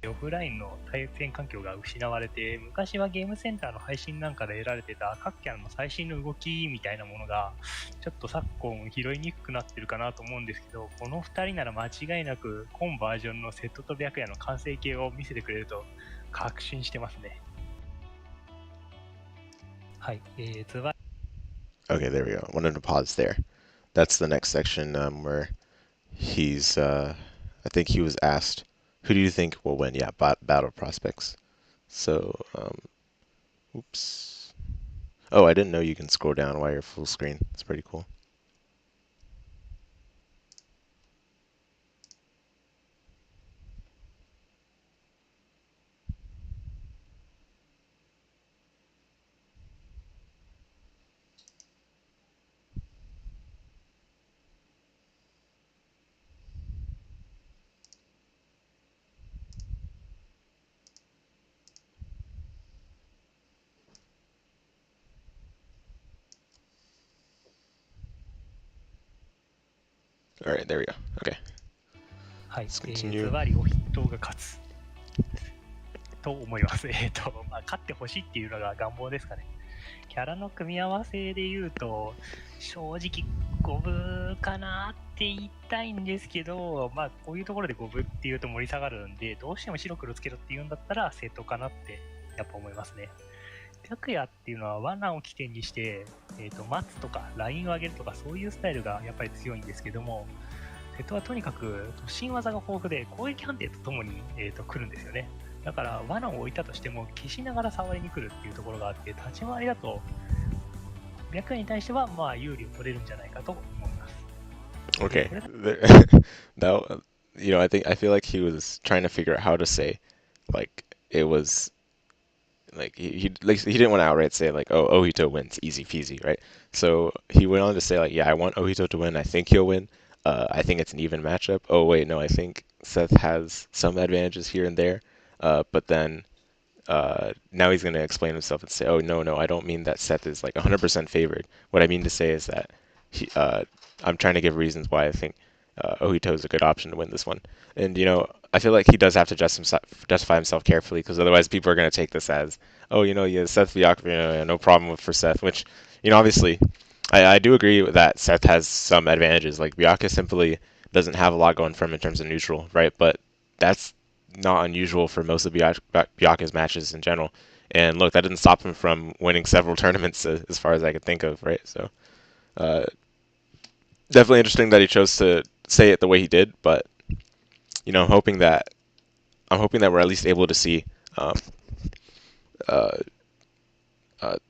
オフラインの対戦環境が失われて、昔はゲームセンターの配信なんかで得られてた各キャラの最新の動きみたいなものが、ちょっと昨今拾いにくくなってるかなと思うんですけど、この2人なら間違いなく今バージョンのセットと白夜の完成形を見せてくれると確信してますね。はい、ズバ Okay, there we go. Wanted to pause there. That's the next section where I think he was asked, who do you think will win? Yeah, battle prospects. So, oops. Oh, I didn't know you can scroll down while you're full screen. It's pretty cool. All right, there we go. Okay, はい、 let's ズ continue. バリお筆頭が勝つと思います。勝ってほしいっていうのが願望ですかね。キャラの組み合わせで言うと、正直五分かなって言いたいんですけど、まあこういうところで五分っていうと盛り下がるんで、どうしても白黒つけろって言うんだったら瀬戸かなってやっぱ思いますね。白夜っていうのは罠を起点にして、待つとかラインを上げるとかそういうスタイルがやっぱり強いんですけども、瀬戸はとにかく突進技が豊富で攻撃判定とともに、来るんですよね。だから罠を置いたとしても消しながら触りに来るっていうところがあって、立ち回りだと白夜に対してはまあ有利を取れるんじゃないかと思います。 Okay, that I feel like he was trying to figure out how to say, like it was like he didn't want to outright say like, oh, Ohito wins easy peasy, right? So he went on to say like, yeah, I want Ohito to win. I think he'll win. I think it's an even matchup. Oh wait, no, I think Seth has some advantages here and there. But then now he's going to explain himself and say, oh, no, I don't mean that Seth is like 100% favored. What I mean to say is that I'm trying to give reasons why I think Ohito is a good option to win this one. And, I feel like he does have to justify himself carefully, because otherwise people are going to take this as, oh, yeah, Seth Byakuya, no problem for Seth, which, obviously, I do agree that Seth has some advantages. Like, Byakuya simply doesn't have a lot going for him in terms of neutral, right? But that's not unusual for most of Byakuya's matches in general. And look, that didn't stop him from winning several tournaments as far as I could think of, right? So, uh, definitely interesting that he chose to say it the way he did, but I'm hoping that we're at least able to see um, uh,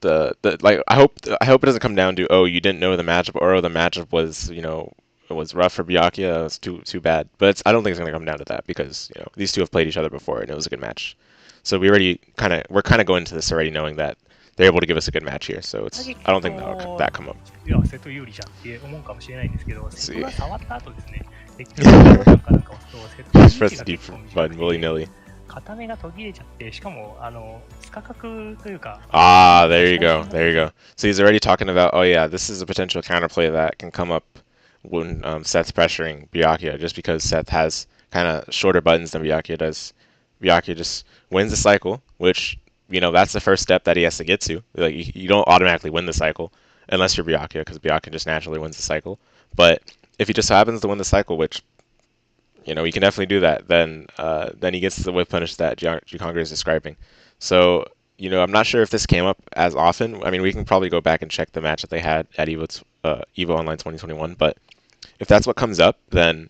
the like I hope it doesn't come down to, oh, you didn't know the matchup, or, oh, the matchup was it was rough for Byakuya, it's too bad. But I don't think it's gonna come down to that, because these two have played each other before and it was a good match. So we're kind of going into this already knowing that they're able to give us a good match here. So I don't think that come up. いや、瀬戸有利じゃんって思うかもしれないんですけど、瀬戸が触った後ですね、結局、ボタンかなんか押すと、瀬戸の Just 位 press 置 the が deep 結構短 button く willy て、 nilly. 片目が途切れちゃって、しかも、不可角というか、Ah, there you go. There you go. So he's already talking about, oh yeah, this is a potential counterplay that can come up when Seth's pressuring Byakuya, just because Seth has kind of shorter buttons than Byakuya does. Byakuya just wins the cycle, which, that's the first step that he has to get to. Like, you don't automatically win the cycle unless you're Byakuya, because Byakuya just naturally wins the cycle. But if he just happens to win the cycle, which, he can definitely do that, then he gets the whip punish that Gikongre is describing. So, I'm not sure if this came up as often. I mean, we can probably go back and check the match that they had at EVO Online 2021, but if that's what comes up, then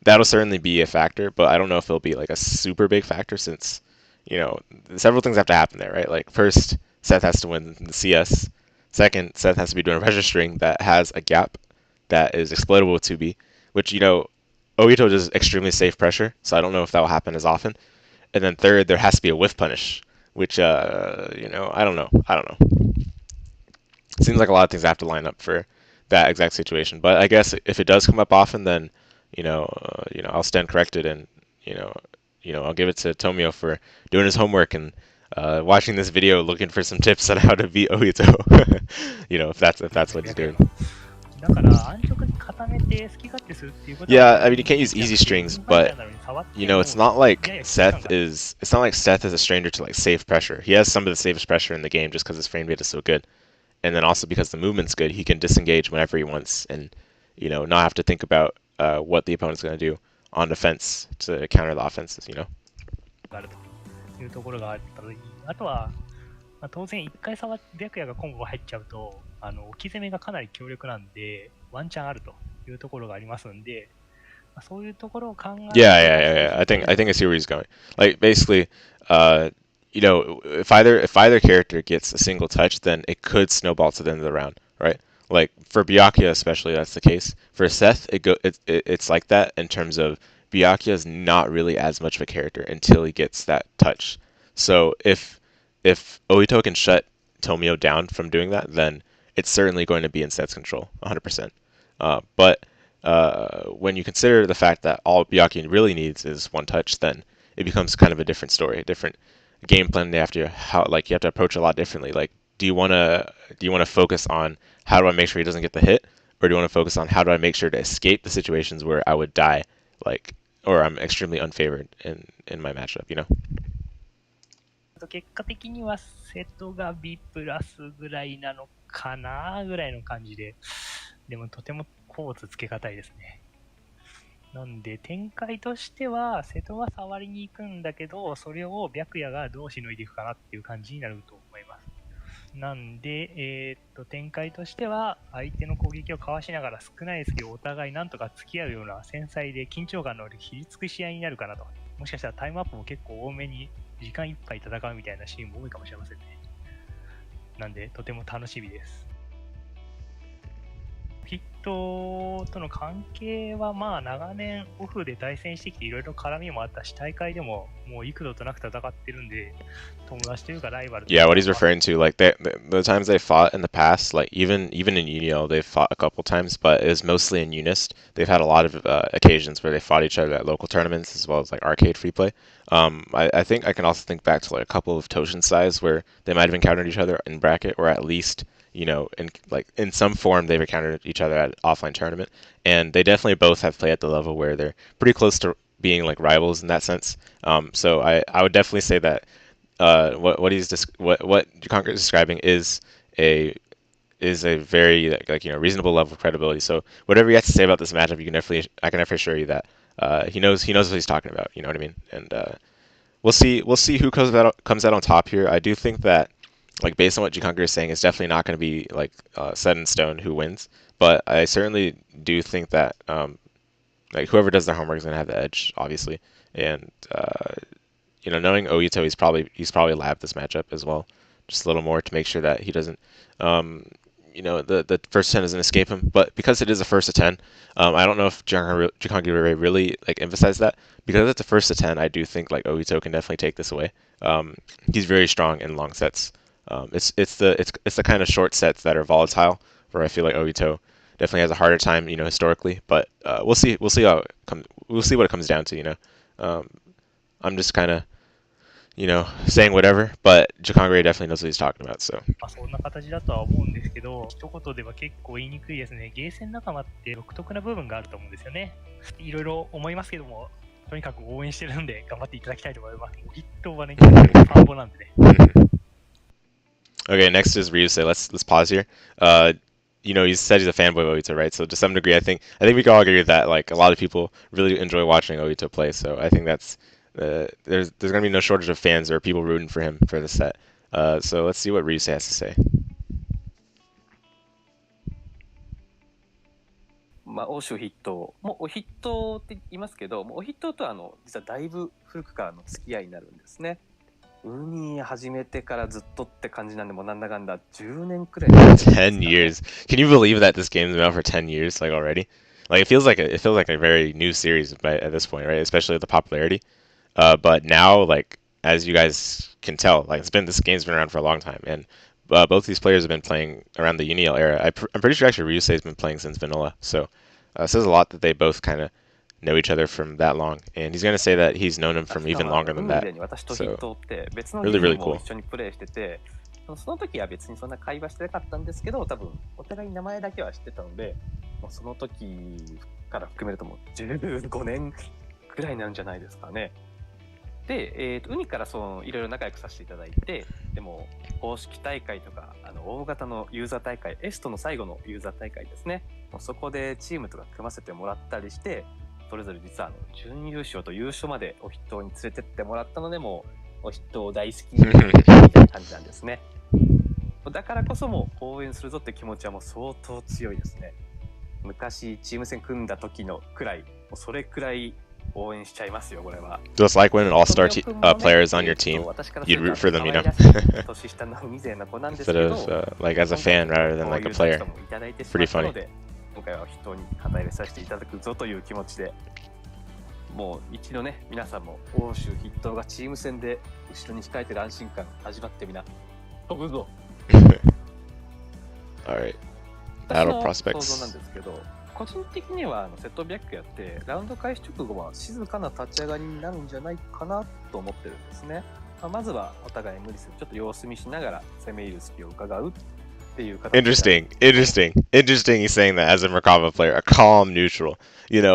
that'll certainly be a factor, but I don't know if it'll be like a super big factor, since, several things have to happen there, right? Like, first, Seth has to win the CS. Second, Seth has to be doing a pressure string that has a gap that is exploitable with 2B, which, Ohito does extremely safe pressure, so I don't know if that will happen as often. And then third, there has to be a whiff punish, which, I don't know. It seems like a lot of things have to line up for that exact situation. But I guess if it does come up often, then I'll stand corrected, and I'll give it to Tomio for doing his homework and watching this video, looking for some tips on how to beat Ohito. If that's what he's doing. だから安直に固めて好き勝手するっていうことは Yeah, I mean, you can't use easy strings, but it's not like Seth is a stranger to like safe pressure. He has some of the safest pressure in the game just because his frame rate is so good, and then also because the movement's good, he can disengage whenever he wants, and not have to think about what the opponent's going to do on defense to counter the offenses. があるというところがあったり、あとは、当然1回白夜がコンボ入っちゃうと、置き攻めがかなり強力なんで、ワンチャンあるというところがありますんで、そういうところを考えて、Yeah. I think I see where he's going. Like, basically, if either character gets a single touch, then it could snowball to the end of the round, right? Like, for Byakuya especially, that's the case. For Seth, it's like that in terms of Byakuya is not really as much of a character until he gets that touch. So if Ohito can shut Tomio down from doing that, then it's certainly going to be in Seth's control, 100%. But when you consider the fact that all Byakuya really needs is one touch, then it becomes kind of a different story, a different game plan. You have to approach it a lot differently. Like, do you want to focus on how do I make sure he doesn't get the hit, or do you want to focus on how do I make sure to escape the situations where I would die, like, or I'm extremely unfavored in my matchup, 結果的には瀬戸が B プラスぐらいなのかなぐらいの感じで、でもとてもコーツつけがたいですね。なんで展開としては瀬戸は触りに行くんだけど、それを白夜がどうしのいでいくかなっていう感じになると思います。なんで、展開としては相手の攻撃をかわしながら少ないですけどお互いなんとか付き合うような繊細で緊張感のあるひりつく試合になるかなと。もしかしたらタイムアップも結構多めに時間いっぱい戦うみたいなシーンも多いかもしれませんね。なんでとても楽しみです。ピッ人との関係はまあ長年オフで対戦してきていろいろ絡みもあったし、大会でももう幾度となく戦ってるんで、友達というかライバルという Yeah, か。what he's referring to, like the times they fought in the past, like even in UNI, they've fought a couple times, but it was mostly in Unist. They've had a lot of occasions where they fought each other at local tournaments as well as like arcade free play. I think I can also think back to like a couple of Toshin sides where they might have encountered each other in bracket, or at least in some form they've encountered each other at offline tournament, and they definitely both have played at the level where they're pretty close to being like rivals in that sense. So I would definitely say that what Conker is describing is a very reasonable level of credibility. So whatever you have to say about this matchup, I can definitely assure you that he knows what he's talking about. You know what I mean? And we'll see who comes out on top here. I do think that like based on what Conker is saying, it's definitely not going to be like set in stone who wins. But I certainly do think that like whoever does their homework is going to have the edge, obviously. And knowing Oito, he's probably labbed this matchup as well, just a little more to make sure that he doesn't, the first 10 doesn't escape him. But because it is a first to 10, I don't know if Jikangi really like emphasized that. Because it's a first to 10, I do think like Oito can definitely take this away. He's very strong in long sets. It's the kind of short sets that are volatile where I feel like Oito definitely has a harder time, historically. But we'll see how it comes. We'll see what it comes down to. I'm just kind of saying whatever, but Jakongre definitely knows what he's talking about. So まあそんな形だとは思うんですけど、一言では結構言いにくいですね。ゲーセン仲間って独特な部分があると思うんですよね。いろいろ思いますけども、とにかく応援してるんで頑張っていただきたいと思います。一等はね、ファンボなんでね。okay, next is Ryusei. Let's pause here. He said he's a fanboy of Oito, right? So to some degree, I think we can all agree with that. Like a lot of people really enjoy watching Oito play. So I think that's there's gonna be no shortage of fans or people rooting for him for the set. So let's see what Ryusei has to say. まあ、欧州筆頭もうお筆頭って言いますけど、もうお筆頭とは実はだいぶ古くからの付き合いになるんですね。ウニ始めてからずっとって感じなんで、もうなんだかんだ10年くらい10 years. Can you believe that this game's been out for 10 years like already? Like it feels like a very new series at this point, right? Especially with the popularity. But now, like as you guys can tell, like this game's been around for a long time, and both these players have been playing around the UNI era. I'm pretty sure actually Ryusei's been playing since vanilla, so it says a lot that they both kind of know each other from that long, and he's gonna say that he's known him from even longer than that. 私と筆頭って別の Really, ゲー really ムも cool. 一緒にプレイしてて、その時は別にそんな会話してなかったんですけど、多分お互いに名前だけは知ってたので、もうその時から含めるともう15年くらいになるんじゃないですかね。で、ウニからいろいろ仲良くさせていただいて、でも公式大会とか大型のユーザー大会、エストの最後のユーザー大会ですね。もうそこでチームとか組ませてもらったりして、それぞれ実は準優勝と優勝までお筆頭に連れてってもらったので、もうお筆頭大好きみたいな感じなんですね。だからこそもう応援するぞって気持ちはもう相当強いですね。昔チーム戦組んだ時のくらい、もうそれくらい応援しちゃいますよ、これは。Just like when an all-star player is on your team, you'd root for them, 年下の海勢の子なんです instead けど、 of like as a fan rather than like a player. こういう人もいただいてしま Pretty ったの funny. で、今回は人に肩入れさせていただくぞという気持ちで、もう一度ね、皆さんも欧州筆頭がチーム戦で後ろに控えてる安心感味わってみな。飛ぶぞ。Alright. 私 Battle の prospects. 想像なんですけど、個人的にはセットビャックやってラウンド開始直後は静かな立ち上がりになるんじゃないかなと思ってるんですね。まずはお互い無理せずちょっと様子見しながら攻め入る隙を伺うっていう形で。 Interesting. He's saying that as a Merkava player, a calm neutral.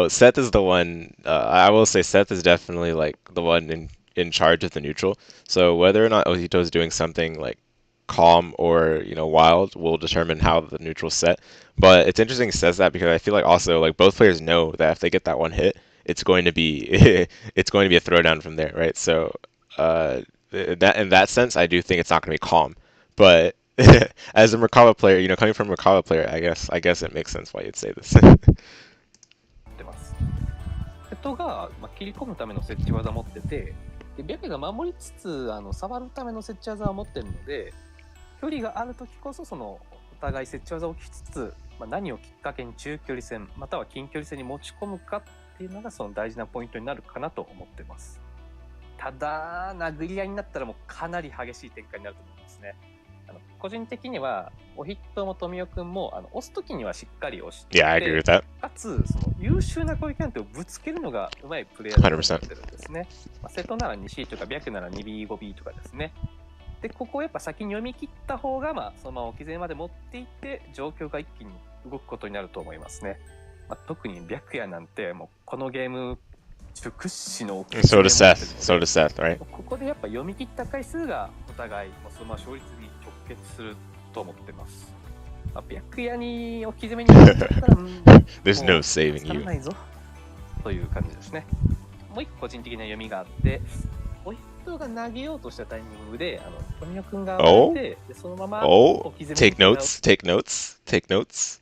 Seth is the one. I will say Seth is definitely like the one in charge of the neutral. So whether or not Ojito is doing something like calm or wild will determine how the neutral's set. But it's interesting he says that because I feel like also like both players know that if they get that one hit, it's going to be it's going to be a throwdown from there, right? So that in that sense, I do think it's not going to be calm. But as a Merkava player, coming from a Merkava player, I guess it makes sense why you'd say this. ってます。瀬戸が、切り込むための設置技を持ってて、でビャケが守りつつ触るための設置技を持ってるので、距離がある時こそお互い設置技を置きつつ何をきっかけに中距離戦または近距離戦に持ち込むかっていうのがその大事なポイントになるかなと思ってます。ただ殴り合いになったらもうかなり激しい展開になると思いますね。個人的にはお筆頭も富岡君も押す時にはしっかり押して Yeah, I agree with that. かつその優秀な攻撃判定をぶつけるのがうまいプレイヤーだと思ってるんですね。瀬戸なら 2C とか白なら 2B、5B とかですね。でここをやっぱ先に読み切った方がそのまま置き攻めまで持っていって状況が一気に動くことになると思いますね。特に白夜なんてもうこのゲーム屈指の置き攻 So め does Seth. So does Seth, right? ここでやっぱ読み切った回数がお互いそのまま勝率に直結すると思ってます。白夜に置き攻めになっちゃったらThere's no saving 助から you. ないぞという感じですね。もう一個個人的な読みがあって、お筆頭が投げようとしたタイミングで富岡君が暴れて、でそのまま Oh, 置き攻め take notes, take notes, take notes.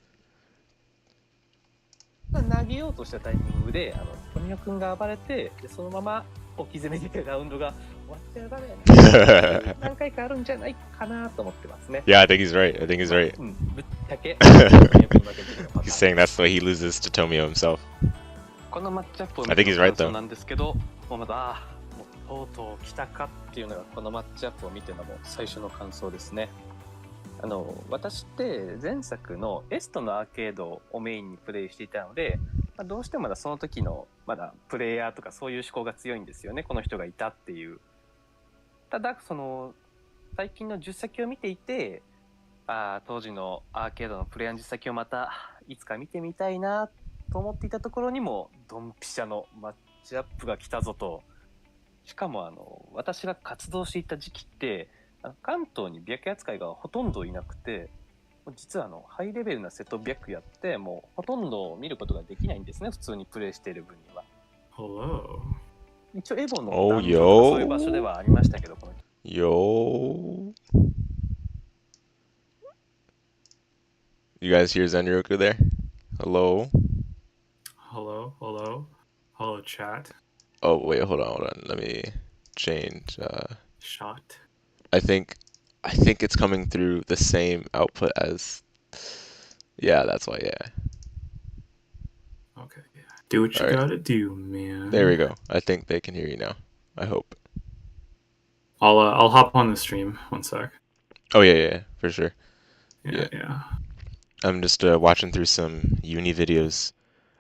投げようとしたタイミングで富岡君が暴れて、でそのまま置き攻めでラウンドが終わっちゃダメやな何回かあるんじゃないかなと思ってますね。Yeah, I think he's right. I think he's right. ぶっちゃけ富岡君負けてるのパターン He's saying that's the way he loses to Tomio himself. このマッチアップを I think he's right, though. そうなんですけど、もうまたもうとうとう来たかっていうのがこのマッチアップを見てのもう最初の感想ですね。私って前作のエストのアーケードをメインにプレイしていたので、どうしてもまだその時のまだプレイヤーとかそういう思考が強いんですよね。この人がいたっていう。ただその最近の10先を見ていて、当時のアーケードのプレイヤーの10先をまたいつか見てみたいなと思っていたところにもドンピシャのマッチアップが来たぞと。しかも私が活動していた時期って関東に白夜扱いがほとんどいなくて、実はハイレベルな瀬戸白夜ってもうほとんど見ることができないんですね、普通にプレイしている分には。Hello. 一応エボの Oh, ダンジョンとかそういう場所ではありましたけど、この Yo. You guys hear Zenryoku there? Hello? Hello. Hello. Hello, chat. Oh, wait, hold on. Let me change. Shot. I think it's coming through the same output as. Yeah, that's why. Yeah. Okay. Yeah. Do what you Alright. gotta do, man. There we go. I think they can hear you now. I hope. I'll hop on the stream. One sec. Oh yeah, for sure. Yeah. I'm just watching through some uni videos.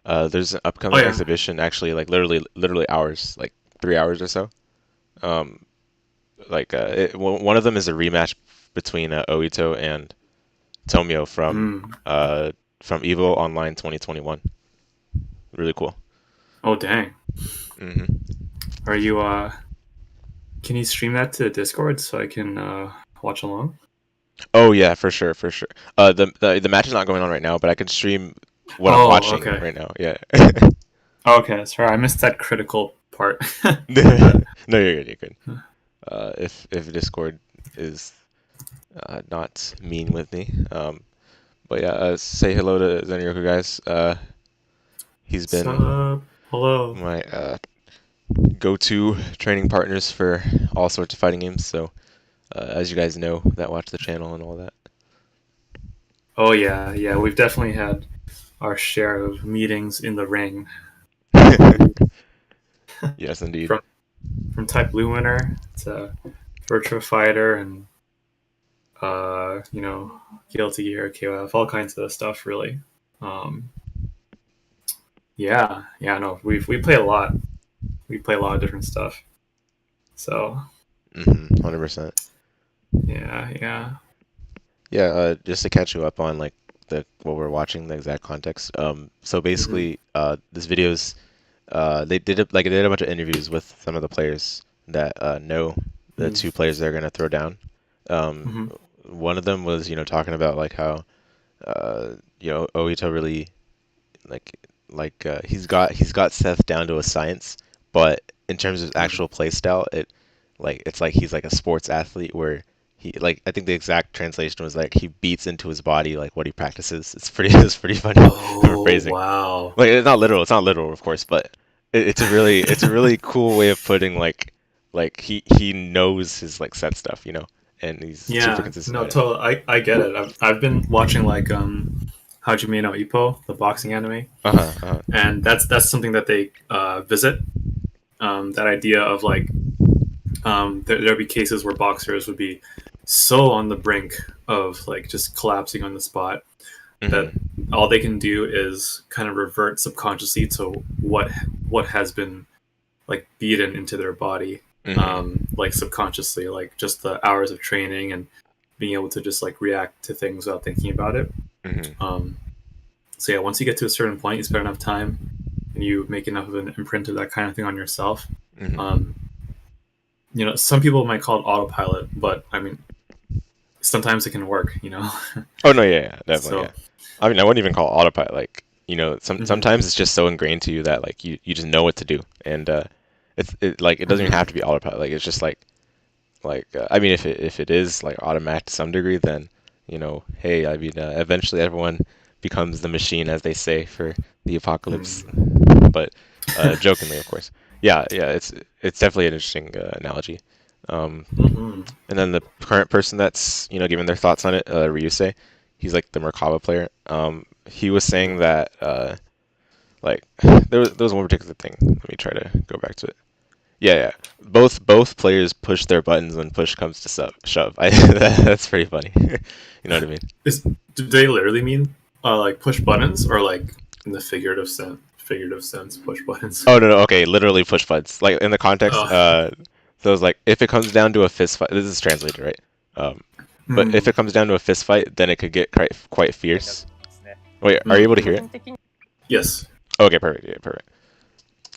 There's an upcoming exhibition, actually, like literally hours, like 3 hours or so. One of them is a rematch between Oito and Tomio from Evo Online 2021. Really cool. Oh dang. hmm Are you can you stream that to Discord so I can watch along? Oh yeah, for sure. The match is not going on right now, but I can stream what I'm watching right now. Yeah. Okay, sorry, I missed that critical part. No, you're good. You're good. If Discord is not mean with me, but yeah, say hello to Zenryoku, guys. He's been Hello. my go-to training partners for all sorts of fighting games. So, as you guys know, that watch the channel and all that. Oh yeah, we've definitely had our share of meetings in the ring. Yes, indeed. From Type Blue Winner to Virtua Fighter and Guilty Gear, KOF, all kinds of stuff really. No, we play a lot. We play a lot of different stuff. So 100%. Yeah. Yeah, just to catch you up on like what we're watching, the exact context. So basically, this video's they did a bunch of interviews with some of the players that know the two players they're gonna throw down. One of them was talking about like how Oito really he's got Seth down to a science, but in terms of actual play style, it's like he's like a sports athlete where he I think the exact translation was like he beats into his body like what he practices. It's pretty funny phrasing. Wow. Like it's not literal of course, but it's a really cool way of putting like he knows his like set stuff, and he's super consistent. No, totally. I get it. I've been watching like Hajime no Ippo, the boxing anime, Uh-huh. and that's something that they visit. That idea of like there'd be cases where boxers would be so on the brink of like just collapsing on the spot that Mm-hmm. all they can do is kind of revert subconsciously to what has been like beaten into their body, Mm-hmm. like subconsciously, like just the hours of training and being able to just like react to things without thinking about it. Mm-hmm. Um, so yeah, once you get to a certain point, you spend enough time and you make enough of an imprint of that kind of thing on yourself. Mm-hmm. Um, some people might call it autopilot, but I mean, sometimes it can work. Oh no, yeah, definitely, So yeah. I mean, I wouldn't even call it autopilot. Like, mhm. sometimes it's just so ingrained to you that like you just know what to do, and like it doesn't even have Mhm. to be autopilot. Like it's just like I mean, if it is like automatic to some degree, then hey, I mean, eventually everyone becomes the machine, as they say, for the apocalypse. Mhm. But jokingly, of course. Yeah, yeah, it's definitely an interesting analogy. Um, Mhm. and then the current person that's giving their thoughts on it, Ryusei, he's like the Merkaba player. He was saying Mhm. that like there was one particular thing. Let me try to go back to it. Yeah, yeah. Both players push their buttons when push comes to shove. That's pretty funny. You know what I mean? Do they literally mean like push buttons, or like in the figurative sense, push buttons? Oh no, no, okay, literally push buttons. Like in the context, Oh. so it's like if it comes down to a fist fight, this is translated, right? But if Hmm. it comes down to a fist fight, then it could get quite になるん fierce. ですね。 Wait, are you able to うん hear 個 it? 人的 Yes. Okay, perfect. Yeah, perfect.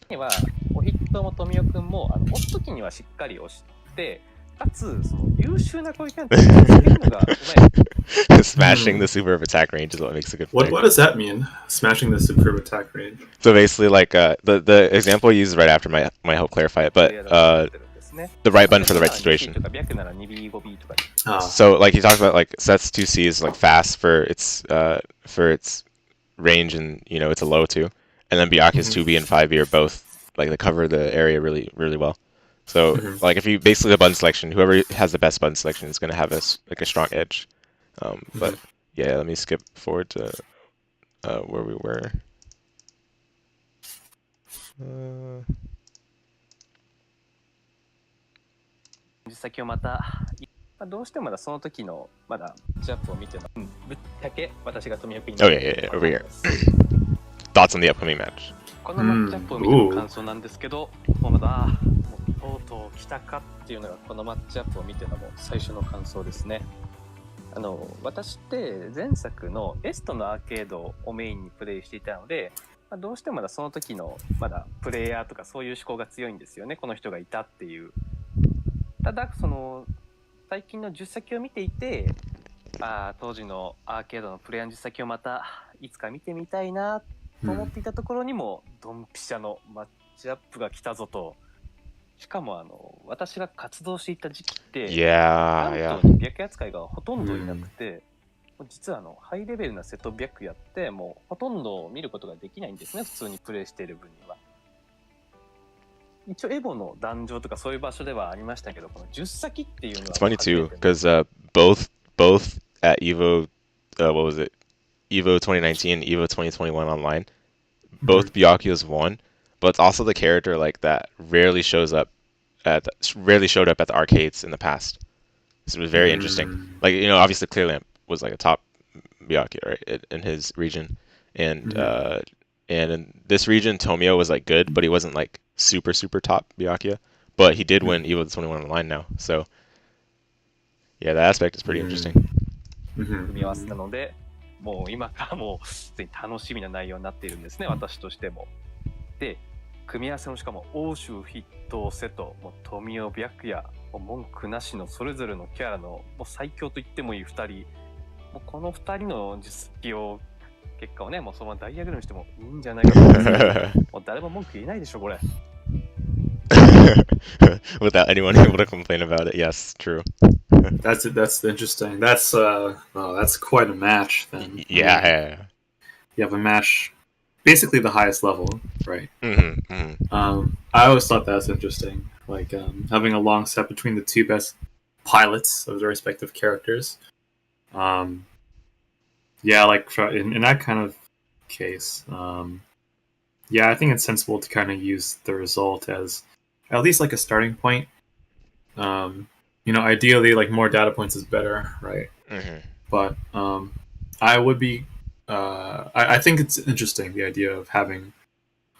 には、おひとも富代くんも、押すときにはしっかり押して、かつ、その優秀な攻撃なんて、つけるのがうまい。Smashing the super attack range is what makes a good What player. what does that mean? Smashing the superb attack range. So basically, like the example I used right after might help clarify it, but やってるんですね。 the right button for the それ right が 2C situation. とか、白なら 2B、5B とか。 Ah. So like he talks about like sets 2C is like fast for its range, and it's a low too, and then Byakuya's 2B and 5B are both like they cover the area really really well. So Mhm. like if you basically the button selection, whoever has the best button selection is going to have like a strong edge. But yeah, let me skip forward to where we were. Uh, 実先をまた、どうしてもまだその時のまだジャンプを見ても、ぶっちゃけ私が富代君に Oh yeah, yeah, yeah, over here. Thoughts on the upcoming match? このマッチアップを見ての感想なんですけど、もうまだもうとうとう来たかっていうのがこのマッチアップを見てのもう最初の感想ですね。私って前作のエストのアーケードをメインにプレイしていたので、どうしてもまだその時のまだプレイヤーとかそういう思考が強いんですよね、この人がいたっていう。ただその最近の10先を見ていて、当時のアーケードのプレイヤーの10先をまたいつか見てみたいなと思っていたところにも、ドンピシャのマッチアップが来たぞと。しかも私が活動していた時期って、関東に白扱いがほとんどいなくて、実はハイレベルな瀬戸白やってもうほとんど見ることができないんですね、普通にプレイしている分には。一応エボの壇上とかそういう場所ではありましたけど、この10先っていうのは It's funny too because both at Evo, what was it? Evo 2019 and Evo 2021 online, both Byakuya's won, but it's also the character like that rarely showed up at the arcades in the past. So it was very interesting. Like obviously Clearlamp was like a top Byakuya, right, in his region, and in this region Tomio was like good, but he wasn't like super top Byakuya. But he did win Evo 21 online now, so yeah, that aspect is pretty interesting. 組み合わせなので、もう今からもうすでに楽しみな内容になっているんですね、私としても。で、組み合わせのしかも欧州筆頭瀬戸、もう富代白夜、もう文句なしのそれぞれのキャラのもう最強と言ってもいい2人、もうこの2人の実績を結果をね、もうそのままダイヤグラムしてもいいんじゃないかと思います。もう誰も文句言えないでしょこれ。Without anyone able to complain about it, yes, true. That's interesting. That's quite a match then. Yeah. You have a match, basically the highest level, right? Mm-hmm. I always thought that was interesting, like having a long set between the two best pilots of their respective characters. yeah, like in that kind of case, yeah, I think it's sensible to kind of use the result as at least like a starting point. Um, ideally, like more data points is better, right? Hmm. But I would be, I think it's interesting the idea of having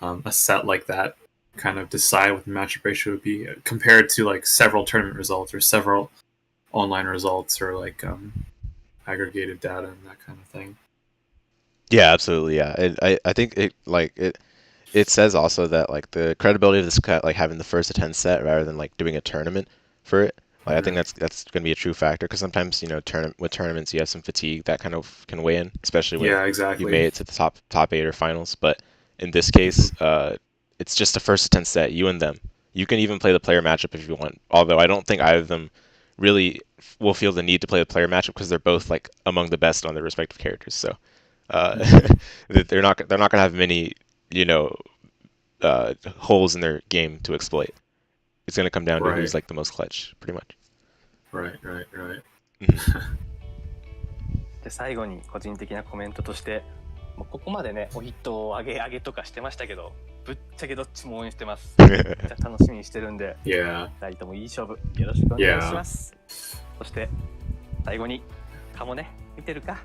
a set like that kind of decide what the matchup ratio would be compared to like several tournament results or several online results or like aggregated data and that kind of thing. Yeah, absolutely. Yeah, I think it says also that like the credibility of this cut, like having the first to 10 set rather than like doing a tournament for it. Like I think Mm-hmm. that's going to be a true factor because sometimes with tournaments you have some fatigue that kind of can weigh in, especially when Yeah, you've exactly. made it to the top eight or finals. But in this Mm-hmm. case, it's just a first to 10 set, you and them. You can even play the player matchup if you want. Although I don't think either of them really will feel the need to play the player matchup because they're both like among the best on their respective characters. So Mm-hmm. they're not gonna have many you know holes in their game to exploit. It's gonna come down to who's Right, like the most clutch, pretty much. right. Hmm. で、最後に個人的なコメントとして、もうここまでね、おヒットを上げとかしてましたけど、ぶっちゃけどっちも応援してます。めっちゃ楽しみにしてるんで、Yeah, 2人ともいい勝負よろしくお願いします。そして、最後に、かもね、見てるか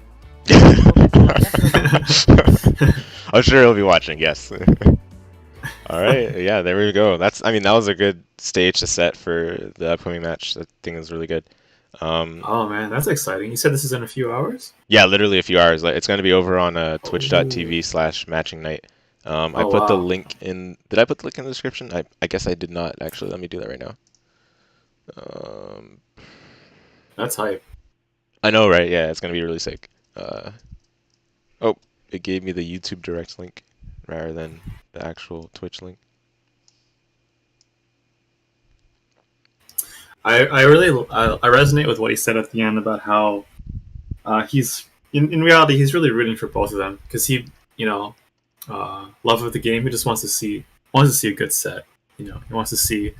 I'm sure he'll be watching. Yes. All right. Yeah. There we go. I mean, that was a good stage to set for the upcoming match. I think it was really good. Oh man, that's exciting. You said this is in a few hours? Yeah, literally a few hours. Like it's gonna be over on Oh, twitch.tv/matching night. I oh put the wow, link in. Did I put the link in the description? I guess I did not actually. Let me do that right now. Um, that's hype. I know, right? Yeah, it's gonna be really sick. Uh, oh, it gave me the YouTube direct link rather than the actual Twitch link. I really I resonate with what he said at the end about how he's in reality he's really rooting for both of them because you know love of the game. He just wants to see a good set. He wants to see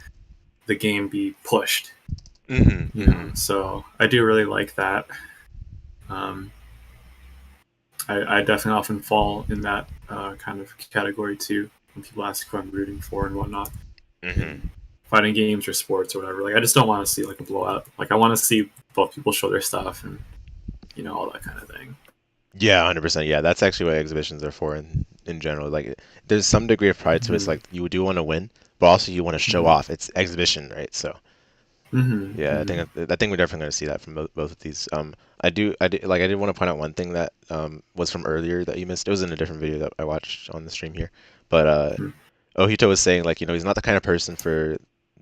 the game be pushed. Hmm. Hmm. So I do really like that. Um, I definitely often fall in that kind of category too when people ask who I'm rooting for and whatnot Hmm. in fighting games or sports or whatever. Like I just don't want to see like a blowout. Like I want to see both people show their stuff and all that kind of thing. Yeah, 100%. Yeah, that's actually what exhibitions are for in general. Like, there's some degree of pride to it. It's Mm-hmm. like you do want to win, but also you want to show Mm-hmm. off. It's exhibition, right? So Mm-hmm. yeah, Mm-hmm. I think we're definitely going to see that from both of these. I did want to point out one thing that was from earlier that you missed. It was in a different video that I watched on the stream here, but Ohito was saying like he's not the kind of person for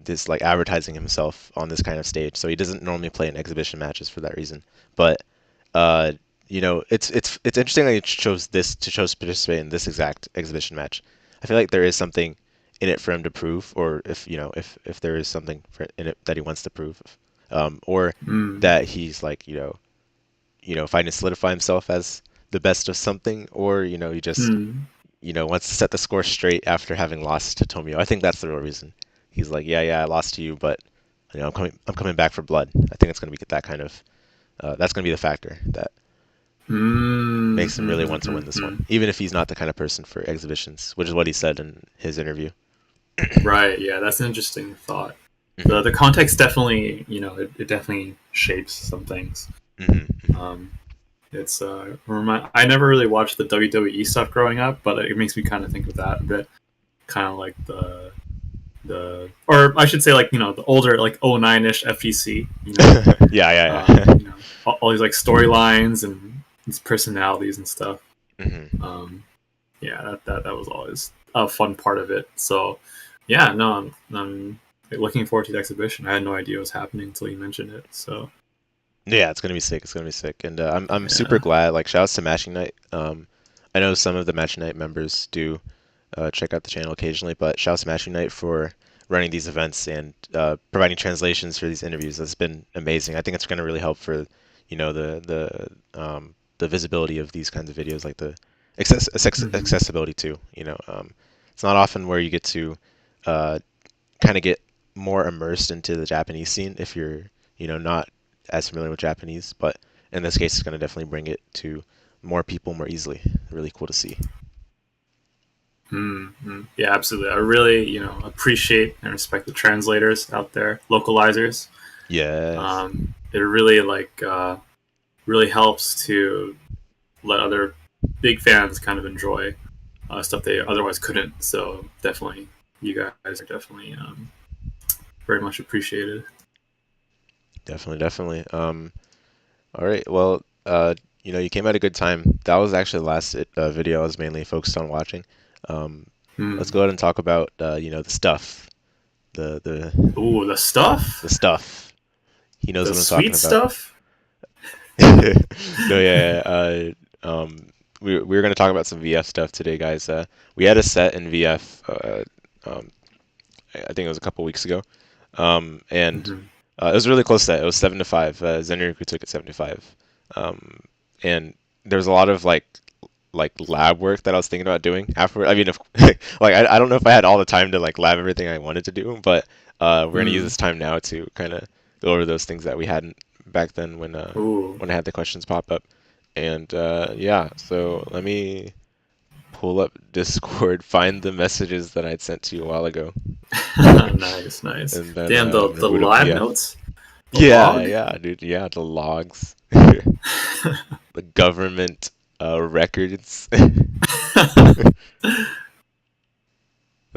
this like advertising himself on this kind of stage, so he doesn't normally play in exhibition matches for that reason. But uh, it's interesting that he chose this to chose to participate in this exact exhibition match. I feel like there is something in it for him to prove, or if there is something in it that he wants to prove, or Mm-hmm. that he's like fighting to solidify himself as the best of something, or he just Mm-hmm. wants to set the score straight after having lost to Tomio. I think that's the real reason. He's like, yeah, I lost to you, but I'm coming back for blood. I think it's gonna be that kind of that's gonna be the factor that makes him really want to win this one, Mm-hmm. even if he's not the kind of person for exhibitions, which is what he said in his interview. Right. Yeah, that's an interesting thought. Hmm. The context definitely, it definitely shapes some things. Hmm. Um, it's I never really watched the WWE stuff growing up, but it makes me kind of think of that a bit. Kind of like or I should say like the older like 09-ish FGC. Yeah, yeah, All these like storylines and these personalities and stuff. yeah. Hmm. Um, yeah, that was always a fun part of it. So yeah, no, I'm looking forward to the exhibition. I had no idea what was happening until you mentioned it. So Yeah, it's gonna be sick. It's gonna be sick, and I'm super yeah. glad. Like, shouts to Matching Night. I know some of the Matching Night members do check out the channel occasionally, but shouts to Matching Night for running these events and providing translations for these interviews. That's been amazing. I think it's gonna really help for the visibility of these kinds of videos, like the Mm-hmm. accessibility too. It's not often where you get to uh, kind of get more immersed into the Japanese scene if you're not as familiar with Japanese, but in this case, it's going to definitely bring it to more people more easily. Really cool to see. Mm-hmm. Yeah, absolutely. I really, appreciate and respect the translators out there, localizers. Yes. It really really helps to let other big fans kind of enjoy stuff they otherwise couldn't. So definitely, you guys are definitely very much appreciated. Definitely, definitely. All right. Well, you came at a good time. That was actually the last video I was mainly focused on watching. Um, let's Mm. go ahead and talk about the stuff, the the Ooh, the the stuff, stuff. He knows the what I'm talking sweet about. stuff. No, yeah. We were gonna talk about some VF stuff today, guys. We had a set in VF. I think it was a couple weeks ago. And Mm-hmm. it was a really close set. It was 7-5. Zenryoku took it 7-5. Um, and there was a lot of like lab work that I was thinking about doing afterward. I mean, if, like I don't know if I had all the time to like lab everything I wanted to do, but we're gonna use Mm. this time now to kind of go over those things that we hadn't back then Ooh. when I had the questions pop up. And yeah, so let me pull up Discord, find the messages that I'd sent to you a while ago, Nice, nice. and then Damn, I'm gonna the boot up live VF. notes, the Yeah, log. yeah, dude. Yeah, the logs, the government records. Let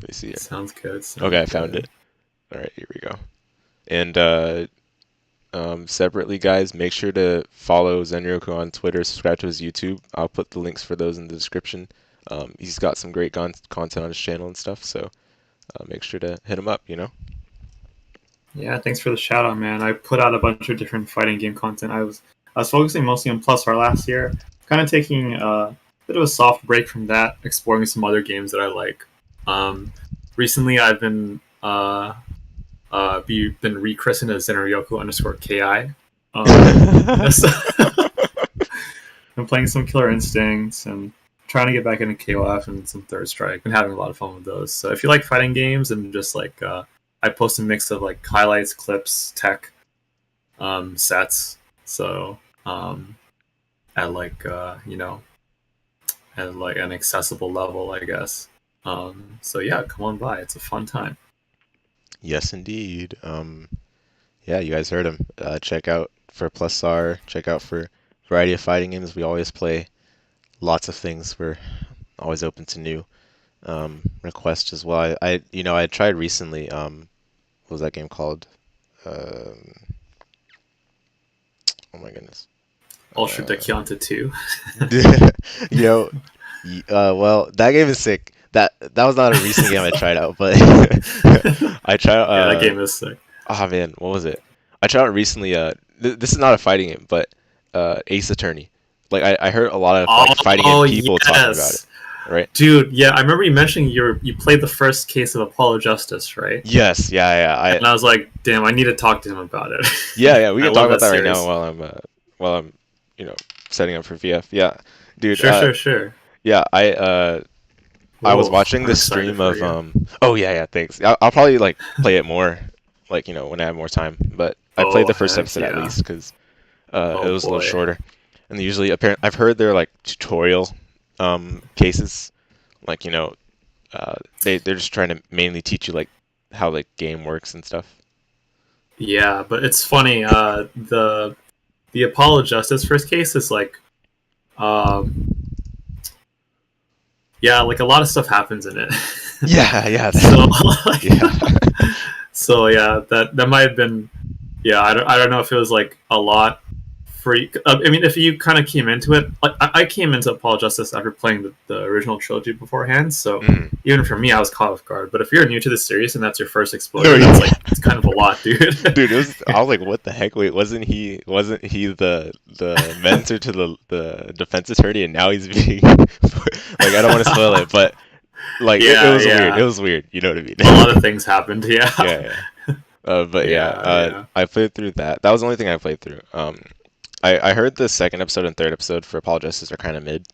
me see here. Sounds good. Okay, Sounds I found good. it. All right, here we go. And separately, guys, make sure to follow Zenryoku on Twitter, subscribe to his YouTube. I'll put the links for those in the description. He's got some great content on his channel and stuff, so make sure to hit him up. Yeah, thanks for the shout out, man. I put out a bunch of different fighting game content. I was focusing mostly on Plus R last year, kind of taking a bit of a soft break from that, exploring some other games that I like. Um, Recently, I've been rechristened as Zenryoku underscore Ki. So been playing some Killer Instincts and trying to get back into KOF and some Third Strike. Been having a lot of fun with those. So if you like fighting games and just I post a mix of like highlights, clips, tech, sets. So at at like an accessible level, I guess. So yeah, come on by. It's a fun time. Yes, indeed. Yeah, you guys heard him. Check out for Plus R. Check out for variety of fighting games. We always play lots of things. We're always open to new requests as well. I tried recently. What was that game called? Um, oh my goodness. Ultra Dekianta 2. You know, well, that game is sick. That was not a recent game I tried out, but I tried. Yeah, that game is sick. Oh man, what was it? I tried out recently. This is not a fighting game, but Ace Attorney. Like I heard a lot of like fighting game Oh people talking about it, yes, right? dude. Yeah, I remember you mentioning you played the first case of Apollo Justice, right? Yes, yeah. And I was like, damn, I need to talk to him about it. Yeah. We I can talk love about that that right now series. while I'm you know setting up for VF. Yeah, dude. Sure. Yeah. I was Whoa, watching I'm the excited stream for of you. Oh yeah. Thanks. I'll probably like play it more, like when I have more time. But I played Oh the first heck episode at yeah. least because it Oh was a little boy. shorter. And usually, apparently, I've heard they're like tutorial cases. Like they're just trying to mainly teach you like how the game works and stuff. Yeah, but it's funny. The Apollo Justice first case is like, um, yeah, like a lot of stuff happens in it. Yeah. So like, Yeah. so yeah, that might have been. Yeah, I don't know if it was like a lot free. I mean, if you kind of came into it, like I came into Apollo Justice after playing the original trilogy beforehand, so Mm. even for me, I was caught off guard. But if you're new to the series and that's your first No, exposure, that's yeah. like it's kind of a lot, dude. Dude, I was like, what the heck? Wait, wasn't he the mentor to the defense attorney, and now he's being like, I don't want to spoil it, but like it Yeah, was weird. It yeah. was weird. You know what I mean? A lot of things happened. Yeah, Yeah. But yeah, yeah. I played through that. That was the only thing I played through. I heard the second episode and third episode for Apollo Justice are kind of mid,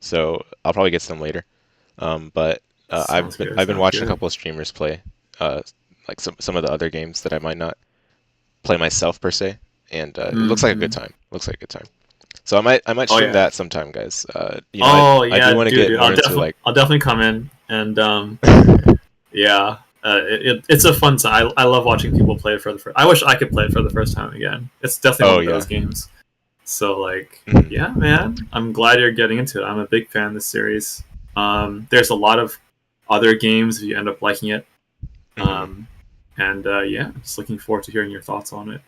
so I'll probably get to them later. But Sounds good. I've been Sounds watching a good. couple of streamers play, like some of the other games that I might not play myself per se, and it looks like a good Hmm. time. Looks like a good time. So I might Oh stream yeah. that sometime, guys. Oh I do yeah, want to dude, get dude. more into like. I'll definitely come in and yeah. It's a fun time. I love watching people play it for the first. I wish I could play it for the first time again. It's definitely one Oh of those yeah. games. So like, Mhm. yeah, man, I'm glad you're getting into it. I'm a big fan of this series. There's a lot of other games if you end up liking it. Mhm. And yeah, just looking forward to hearing your thoughts on it.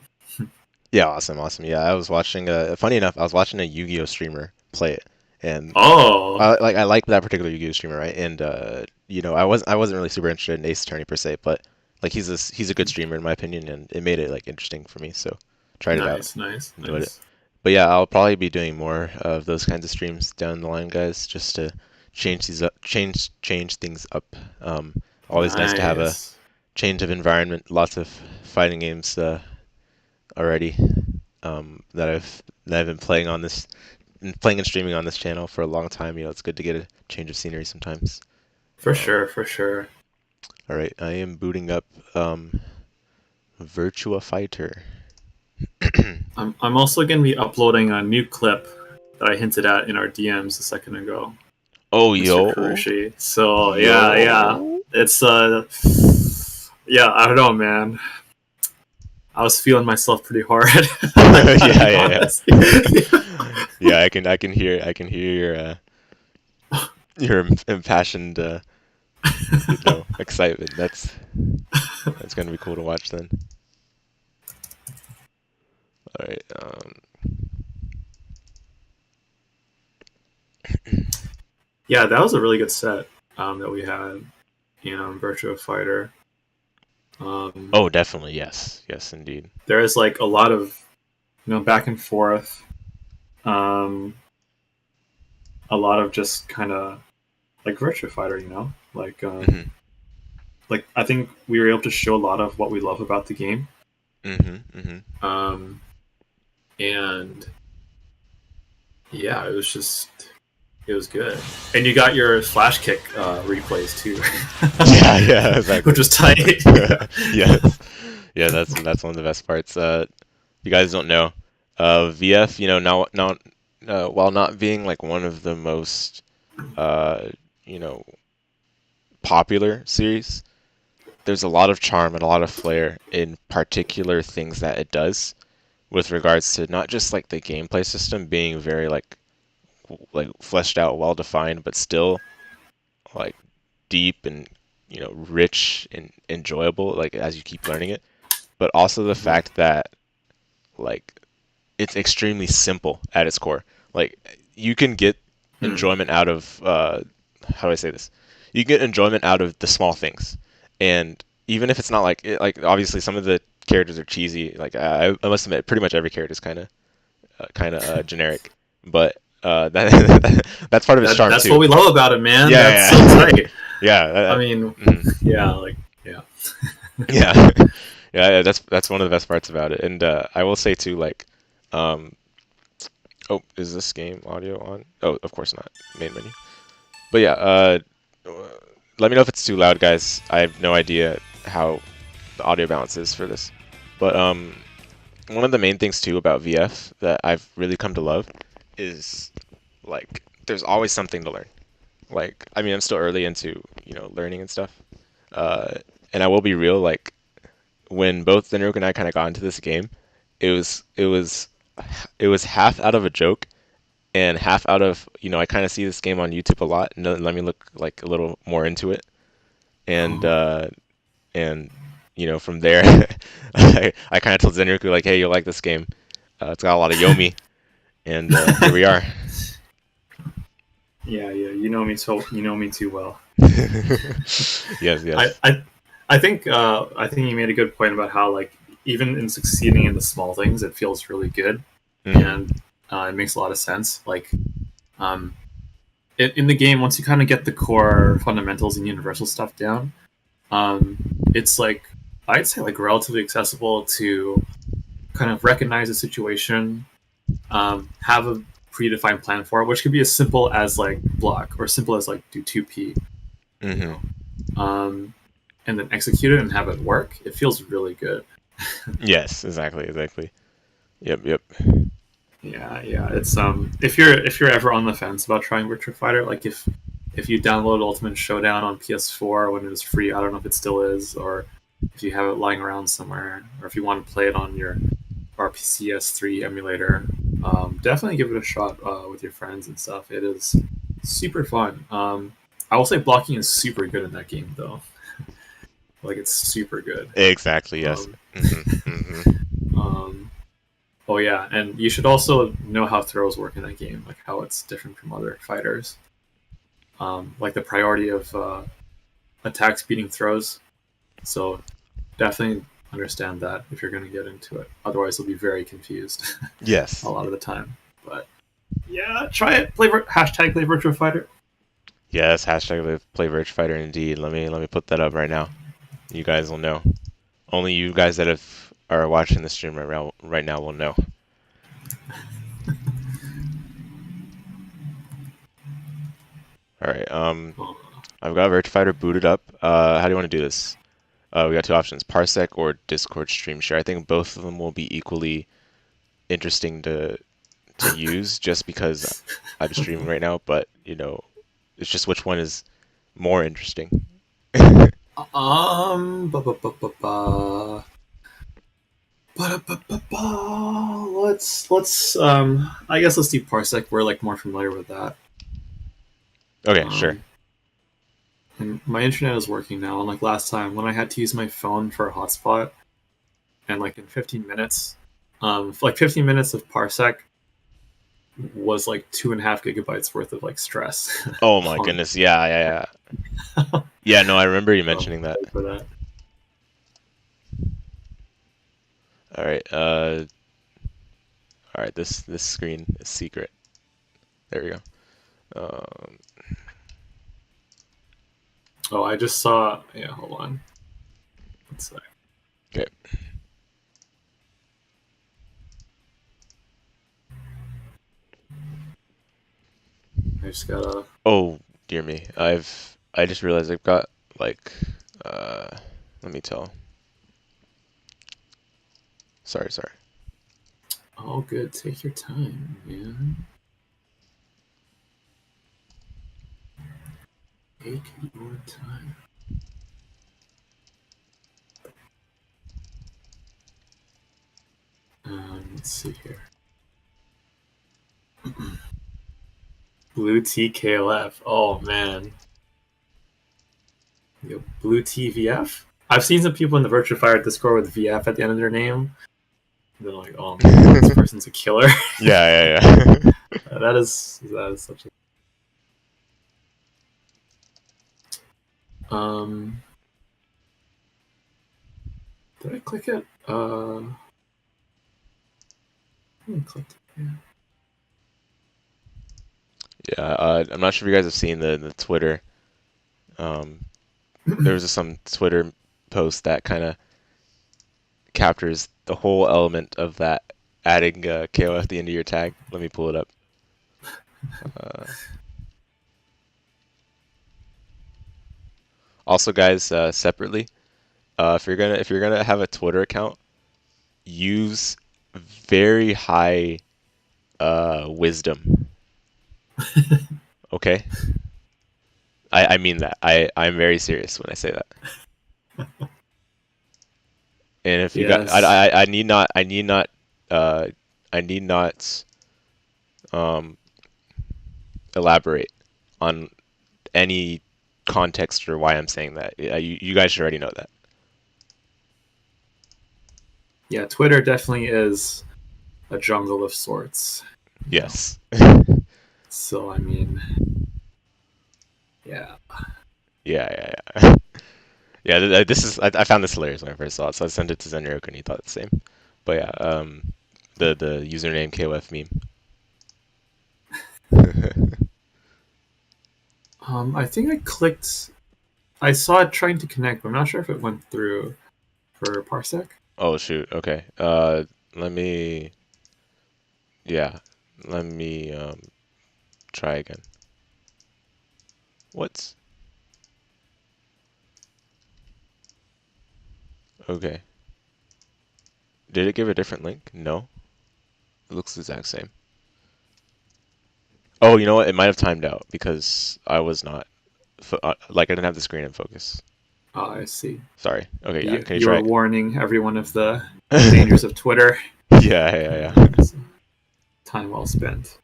Yeah, awesome, awesome. Yeah, I was watching. Funny enough, I was watching a Yu-Gi-Oh streamer play it, and Oh, I like that particular Yu-Gi-Oh streamer, right? And I wasn't really super interested in Ace Attorney per se, but like he's a good streamer in my opinion, and it made it like interesting for me. So tried it out, nice, nice, enjoyed it. nice, But yeah, I'll probably be doing more of those kinds of streams down the line, guys, just to change things up. Always nice to have a nice. change of environment. Lots of fighting games already that I've been playing and streaming on this channel for a long time. It's good to get a change of scenery sometimes. For Um, sure, for sure. all right, I am booting up Virtua Fighter. I'm also gonna be uploading a new clip that I hinted at in our DMs a second ago, Oh Mr. yo, Karushi. So yeah, yeah, yo. it's yeah. I don't know, man. I was feeling myself pretty hard. I gotta Yeah, be yeah, honest. yeah. Yeah, I can hear your impassioned excitement. That's gonna be cool to watch then. All right. Yeah, that was a really good set that we had in Virtua Fighter. Oh, definitely. Yes. Yes, indeed. There is like a lot of back and forth, um, a lot of just kind of like Virtua Fighter, Mhm. like I think we were able to show a lot of what we love about the game, Mhm. Mhm. um, and yeah, it was good. And you got your flash kick replays too, Yeah. Yeah. which Exactly. was tight. Yes. Yeah. That's one of the best parts. You guys don't know, VF. While not being like one of the most uh, you know, popular series, there's a lot of charm and a lot of flair in particular things that it does with regards to not just like the gameplay system being very like fleshed out, well defined, but still like deep and rich and enjoyable like as you keep learning it, but also the Mhm. fact that like it's extremely simple at its core. Like you can get Hmm. enjoyment out of how do I say this? You get enjoyment out of the small things, and even if it's not like obviously some of the characters are cheesy. Like I must admit, pretty much every character is kind of generic, but that's part of its charm That's too. what we love about it, man. That's Yeah, so yeah, tight. yeah, I mean, mhm. yeah, like yeah. Yeah, yeah. That's one of the best parts about it, and I will say too, like, um, oh, is this game audio on? Oh, of course not. Main menu. But yeah, let me know if it's too loud, guys. I have no idea how the audio balance is for this. But one of the main things too about VF that I've really come to love is like there's always something to learn. Like, I mean, I'm still early into learning and stuff. Uh, and I will be real, like when both Zenryoku and I kind of got into this game, it was it was it was half out of a joke and half out of I kind of see this game on YouTube a lot, and then let me look like a little more into it, and Oh. and from there, I kind of told Zenryoku like, hey, you'll like this game. It's got a lot of Yomi, and here we are. Yeah, yeah. You know me too well. Yes, I, yes. I, I think you made a good point about how like even in succeeding in the small things, it feels really good, Hmm. and it makes a lot of sense. Like, um, in the game, once you kind of get the core fundamentals and universal stuff down, um, it's like I'd say like relatively accessible to kind of recognize a situation, have a predefined plan for it, which could be as simple as like block or simple as like do 2p, you Hmm. know, um, and then execute it and have it work. It feels really good. Yes, exactly, exactly. Yep, yep. Yeah. It's if you're ever on the fence about trying Virtua Fighter, like if you download Ultimate Showdown on PS4 when it was free, I don't know if it still is, or if you have it lying around somewhere, or if you want to play it on your RPCS3 emulator, definitely give it a shot with your friends and stuff. It is super fun. I will say blocking is super good in that game, though. Like it's super good. Exactly. Yes. Um, um, oh yeah, and you should also know how throws work in that game, like how it's different from other fighters. Like the priority of attacks beating throws. So definitely understand that if you're going to get into it. Otherwise, you'll be very confused a Yes. lot of the time. But yeah, try it. Hashtag play Virtua Fighter. Yes. Hashtag play Virtua Fighter. Indeed. Let me put that up right now. You guys will know. Only you guys that are watching the stream right now will know. All right. Oh, I've got Virtua Fighter booted up. How do you want to do this? We got two options: Parsec or Discord stream share. I think both of them will be equally interesting to use, just because I'm streaming right now. But it's just which one is more interesting. ba, ba, ba, ba, ba. Ba-da-ba-ba-ba. Let's I guess let's do Parsec. We're like more familiar with that. Okay, sure. Um, and my internet is working now. Unlike last time when I had to use my phone for a hotspot, and like in 15 minutes, like 15 minutes of Parsec was like 2.5 gigabytes worth of like stress. Oh my on, goodness. Yeah, yeah, yeah. Yeah, no, I remember you mentioning that. for that. All right. All right. This screen is secret. There we go. Um, Oh, I just saw. Yeah, hold on. Let's see. okay. I just gotta. Oh dear me. I just realized I've got like uh let me tell. Sorry. Oh, good. Take your time, man. Take your time. Let's see here. Blue TKLF. Oh man. Yo, Blue TVF. I've seen some people in the Virtua Fire Discord with VF at the end of their name. They're like, oh man, this person's a killer. Yeah, yeah, yeah. that is such a. Did I click it? I clicked it. Yeah. Yeah, I'm not sure if you guys have seen the Twitter. There was some Twitter post that kind of captures the whole element of that, adding KO at the end of your tag. Let me pull it up. Uh, Also, guys, separately, if you're gonna have a Twitter account, use very high wisdom. Okay, I mean that. I'm very serious when I say that. And if you got, Yes. uh, I need not um, elaborate on any context for why I'm saying that. You guys should already know that. Yeah, Twitter definitely is a jungle of sorts. Yes. So I mean, yeah. Yeah. Yeah, this is I found this hilarious when I first saw it, so I sent it to Zenryoku and he thought the same. But yeah, the username KOF meme. I think I clicked. I saw it trying to connect, but I'm not sure if it went through for Parsec. Oh shoot. Okay. Let me. Yeah. Let me try again. What's okay? Did it give a different link? No. It looks the exact same. Oh, you know what? It might have timed out because I was not like I didn't have the screen in focus. Oh, I see. Sorry. Okay, yeah. You Can you you try were it? warning everyone of the dangers of Twitter. Yeah. So, time well spent.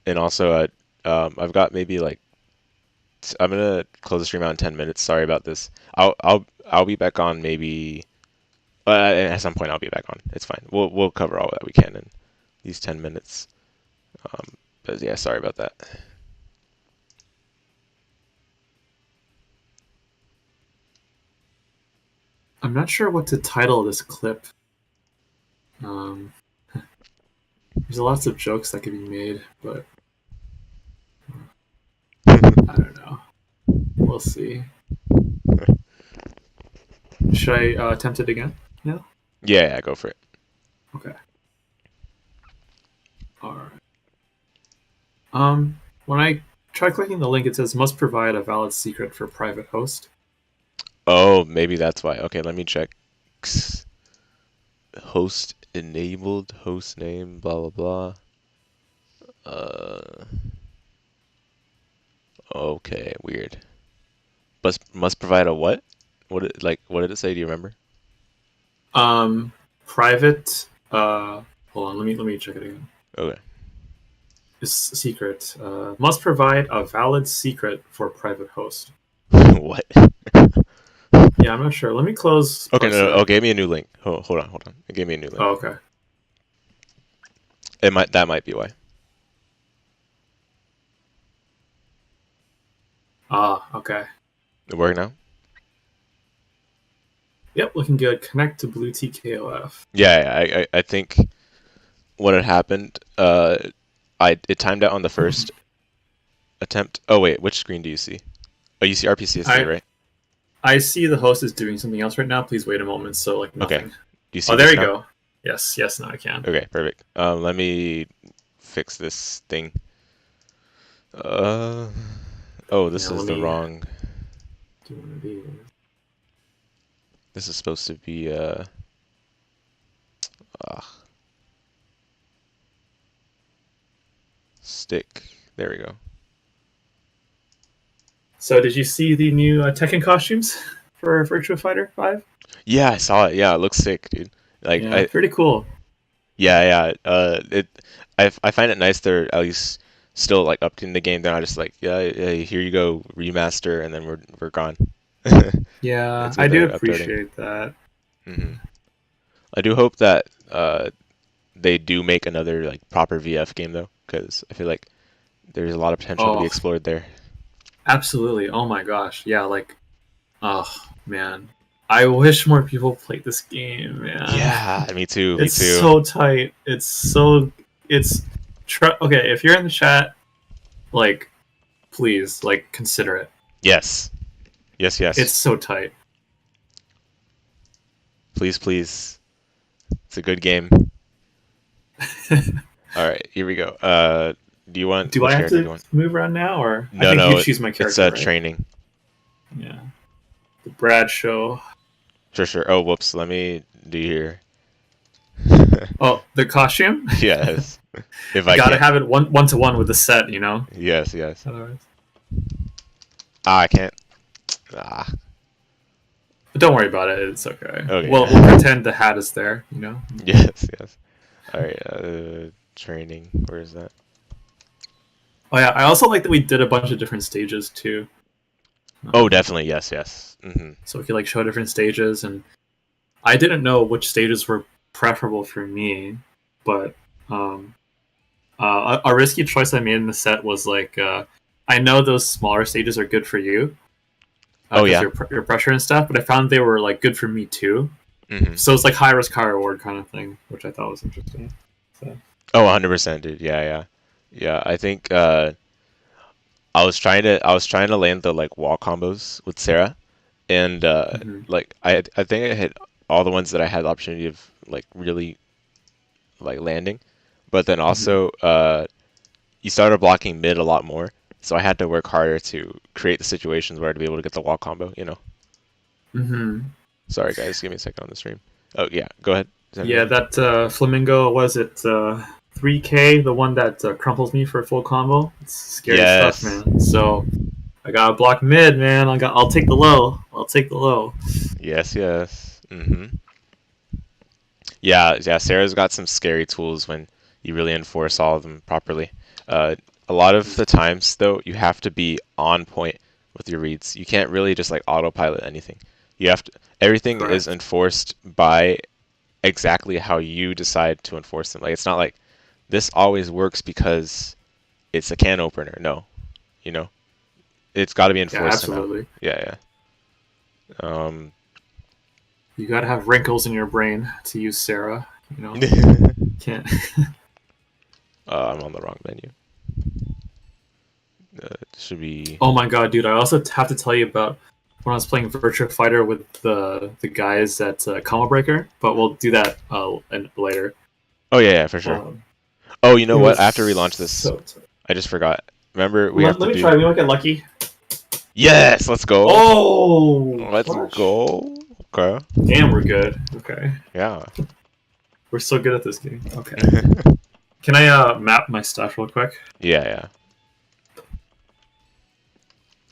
And also, I've got maybe like I'm gonna close the stream out in 10 minutes. Sorry about this. I'll be back on maybe at some point. I'll be back on. It's fine. We'll cover all that we can in these 10 minutes. But yeah, sorry about that. I'm not sure what to title this clip. Um, there's lots of jokes that could be made, but I don't know. We'll see. Should I attempt it again? Yeah. Yeah, go for it. Okay. All right. When I try clicking the link, it says must provide a valid secret for private host. Oh, maybe that's why. Okay, let me check. Host enabled, host name, blah blah blah. Okay, weird. Must provide a what? What did it say? Do you remember? Private. Hold on. Let me check it again. Okay. Is secret. Must provide a valid secret for private host. What? Yeah, I'm not sure. Let me close. Okay, no, Parsa. oh, gave me a new link. Hold on. It gave me a new link. Oh, okay. That might be why. Ah, okay. It work now? Yep, looking good. Connect to Blue TKOF. Yeah, I think what had happened, it timed out on the first attempt. Oh wait, which screen do you see? Oh, you see RPCSD, right? I see the host is doing something else right now. Please wait a moment. So like Okay. nothing. Do you see Oh, there this you now? go. Yes, now I can. Okay, perfect. Let me fix this thing. Oh, this Yeah, is let the me wrong. do one of these. This is supposed to be stick. There we go. So, did you see the new Tekken costumes for Virtua Fighter 5? Yeah, I saw it. Yeah, it looks sick, dude. Like Yeah, pretty cool. yeah. I find it nice they're at least still like updating the game. They're not just like, yeah, here you go, remaster, and then we're gone. Yeah, It's I good do they're updating. appreciate that. I do hope that they do make another like proper VF game though, because I feel like there's a lot of potential to be Oh, explored there. absolutely. Oh my gosh. Yeah, like, oh man. I wish more people played this game, man. Yeah, me too. Me It's too. so tight. It's okay, if you're in the chat, like, please, like, consider it. Yes. It's Yes. so tight. Please. It's a good game. All right, here we go. Do you want Do I which have character do to you want? move around now, or I No, think you no, choose my it's character, right? training. Yeah. The Brad show. Sure. Oh, whoops. Let me do here. Oh, the costume? Yes. If I Gotta can't. have it one to one with the set, you know? Yes. Otherwise. Ah, I can't. Ah. But don't worry about it, it's okay. Okay. We'll pretend the hat is there, you know? Yes. All right. Training. Where is that? Oh yeah, I also like that we did a bunch of different stages too. Oh, definitely. Yes. So we could like show different stages, and I didn't know which stages were preferable for me, but a risky choice I made in the set was like I know those smaller stages are good for you Oh because yeah. your pressure and stuff, but I found they were like good for me too. So it's like high risk, high reward kind of thing, which I thought was interesting. So. Oh, 100%, dude. Yeah. I think I was trying to land the like wall combos with Sarah, and like I think I hit all the ones that I had the opportunity of like really like landing, but then also you started blocking mid a lot more, so I had to work harder to create the situations where I'd be able to get the wall combo. Mm-hmm. Sorry guys, give me a second on the stream. Oh yeah, go ahead. Yeah, Zenryoku? that Flamingo, was it 3K, the one that crumples me for a full combo? It's scary stuff, Yes. man. So I got to block mid, man. I'll take the low. I'll take the low. Yes, yes. Yeah, yeah, Sarah's got some scary tools when you really enforce all of them properly. A lot of the times, though, you have to be on point with your reads. You can't really just like autopilot anything. You have to, everything is Correct. enforced by exactly how you decide to enforce them. Like it's not like this always works because it's a can opener. No, you know, it's got to be Yeah, enforced somehow. absolutely. Yeah, yeah. You got to have wrinkles in your brain to use Sarah. You know, can't. I'm on the wrong menu. It should be. Oh my god, dude! I also have to tell you about when I was playing Virtua Fighter with the guys at Combo Breaker, but we'll do that later. Oh yeah, yeah, for sure. Um, Oh, you know it what? was I have to relaunch this. so. Tough. I just forgot. Remember, we have Let to me do. try. We might get lucky. Yes, let's go. Oh, Let's clutch. go. Okay. Damn, we're good. Okay, Yeah. we're so good at this game. Okay, can I map my stuff real quick? Yeah, yeah.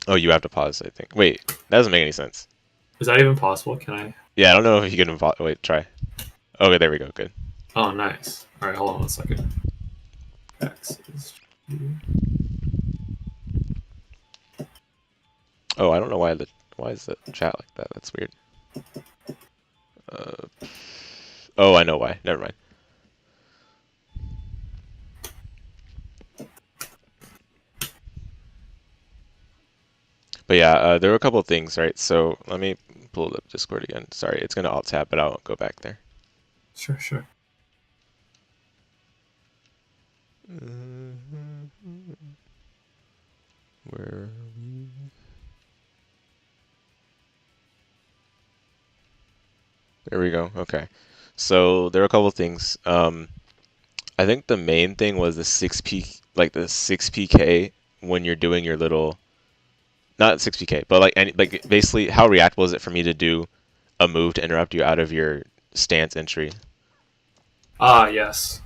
Oh, you have to pause, I think. Wait, that doesn't make any sense. Is that even possible? Can I? Yeah, I don't know if you can wait, try. Okay, there we go. Good. Oh, nice. All right, hold on 1 second. X is. Oh, I don't know why is the chat like that? That's weird. Uh, oh, I know why. Never mind. But yeah, there were a couple of things, right? So let me pull up Discord again. Sorry, it's gonna alt tab, but I'll go back there. Sure, sure. Where are we? There we go. Okay. So there were a couple of things. I think the main thing was the 6P, like the 6PK when you're doing your little, not 6PK, but like basically how reactable is it for me to do a move to interrupt you out of your stance entry? Ah, yes.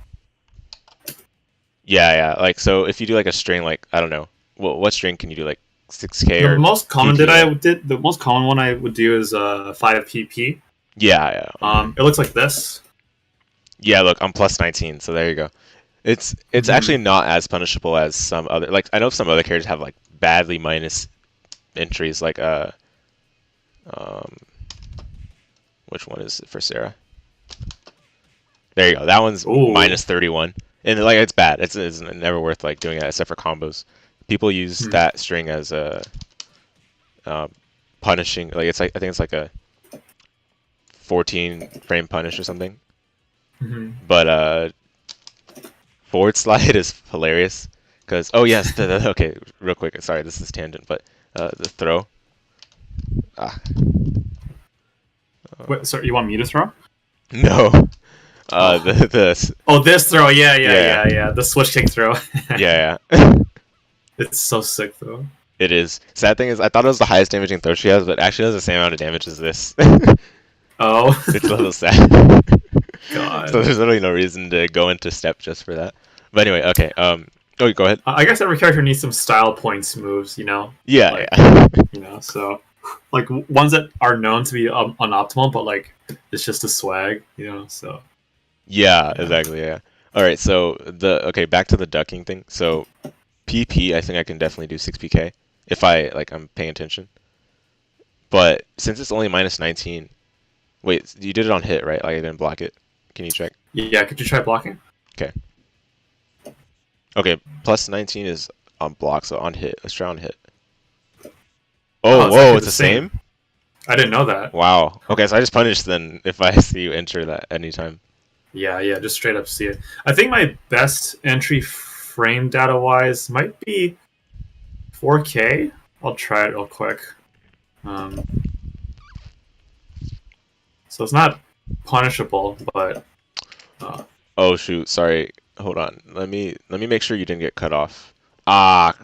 Yeah, yeah. Like so, if you do like a string, like I don't know, what string can you do? Like 6K The or most common PP, right? the most common one I would do is 5 PP. Yeah, yeah. It looks like this. Yeah, look, I'm plus 19, so there you go. It's actually not as punishable as some other, like I know some other characters have like badly minus entries, like um which one is it for Sarah? There you go. That one's Ooh. minus 31, and like it's bad. It's never worth like doing that except for combos. People use that string as a punishing, like it's like I think it's like a 14 frame punish or something. But forward slide is hilarious because oh yes, okay, real quick. Sorry, this is tangent, but the throw. Ah, Wait, sorry, you want me to throw? no. Oh. The Oh, this throw. Yeah, yeah, Yeah. yeah, yeah. The switch kick throw. yeah, yeah. It's so sick though. It is. Sad thing is, I thought it was the highest damaging throw she has, but it actually does the same amount of damage as this. Oh. It's a little sad. God. So there's literally no reason to go into step just for that. But anyway, okay. Oh, go ahead. I guess every character needs some style points moves, you know. Yeah, Like, yeah. you know, so like ones that are known to be unoptimal, but like it's just a swag, you know. So Yeah, yeah. exactly. Yeah. All right. So okay, back to the ducking thing. So PP, I think I can definitely do 6PK if I'm paying attention. But since it's only minus 19, wait, you did it on hit, right? Like I didn't block it. Can you check? Yeah, could you try blocking? Okay. Okay, plus 19 is on block, so on hit. Let's try on hit. Oh, it's whoa, actually it's the the same. same? I didn't know that. Wow. Okay, so I just punish then if I see you enter that anytime. Yeah, yeah, just straight up see it. I think my best entry frame data wise might be 4K. I'll try it real quick. So it's not punishable, but Oh shoot, sorry. Hold on. Let me make sure you didn't get cut off. Ah,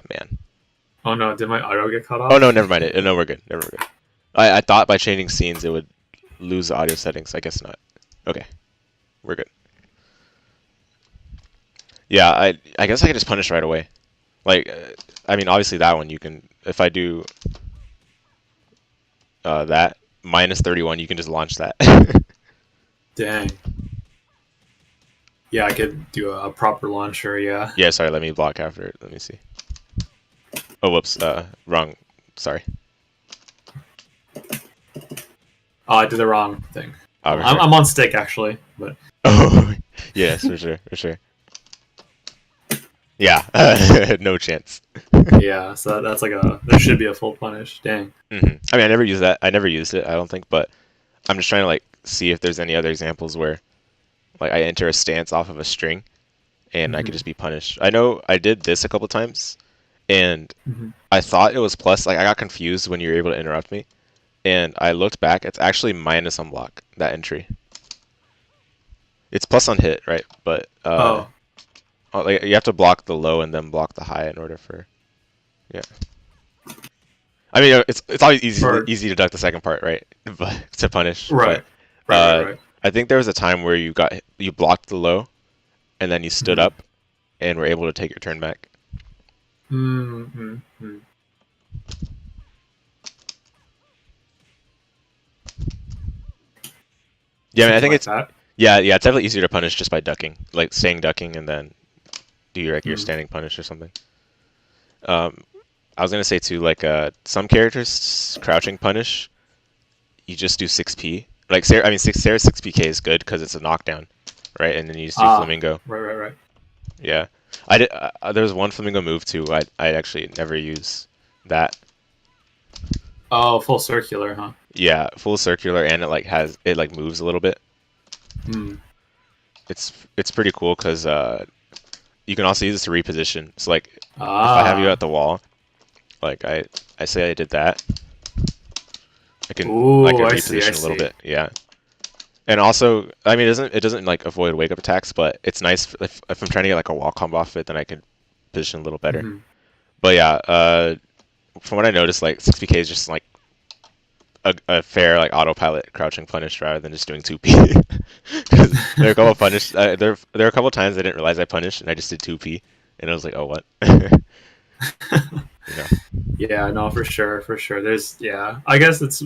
man. oh no, did my auto get cut off? Oh no, never mind it. No, we're good. Never good. I thought by changing scenes it would lose the audio settings? I guess not. Okay, we're good. Yeah, I guess I could just punish right away. Like, I mean, obviously that one you can. If I do that -31, you can just launch that. Dang. Yeah, I could do a proper launcher. Yeah. Yeah, sorry. Let me block after. Let me see. Oh, whoops. Wrong. Sorry. Oh, I did the wrong thing. Oh, I'm on stick actually, but oh, yes, for sure, for sure. Yeah, no chance. yeah. So that's like there should be a full punish. Dang. I mean, I never used that. I never used it. I don't think, but I'm just trying to like see if there's any other examples where like I enter a stance off of a string and I could just be punished. I know I did this a couple times, and I thought it was plus. Like I got confused when you were able to interrupt me, and I looked back. It's actually minus on block, that entry. It's plus on hit, right? But like you have to block the low and then block the high in order for, yeah. I mean, it's always easy to duck the second part, right? But to punish. Right. But, Right. I think there was a time where you blocked the low, and then you stood up, and were able to take your turn back. Yeah, I mean, I think like it's that. yeah, it's definitely easier to punish just by ducking, like staying ducking and then do your standing punish or something. I was gonna say too, like some characters crouching punish, you just do 6p. Like Sarah, I mean Sarah's 6pk is good because it's a knockdown, right? And then you just do flamingo. Right. Yeah, I did. There was one flamingo move too. I actually never use that. Oh, full circular, huh? Yeah, full circular, and it like moves a little bit. It's pretty cool because you can also use it to reposition. So like if I have you at the wall, like I say I did that, I can reposition a little bit. Yeah. And also, I mean, it doesn't like avoid wake up attacks, but it's nice if I'm trying to get like a wall combo off it, then I can position a little better. But yeah, from what I noticed, like 6pk is just like a fair like autopilot crouching punish rather than just doing 2p. Because there are a couple punish there are a couple times I didn't realize I punished and I just did 2p, and I was like, oh what? You know. Yeah, no, for sure. There's I guess it's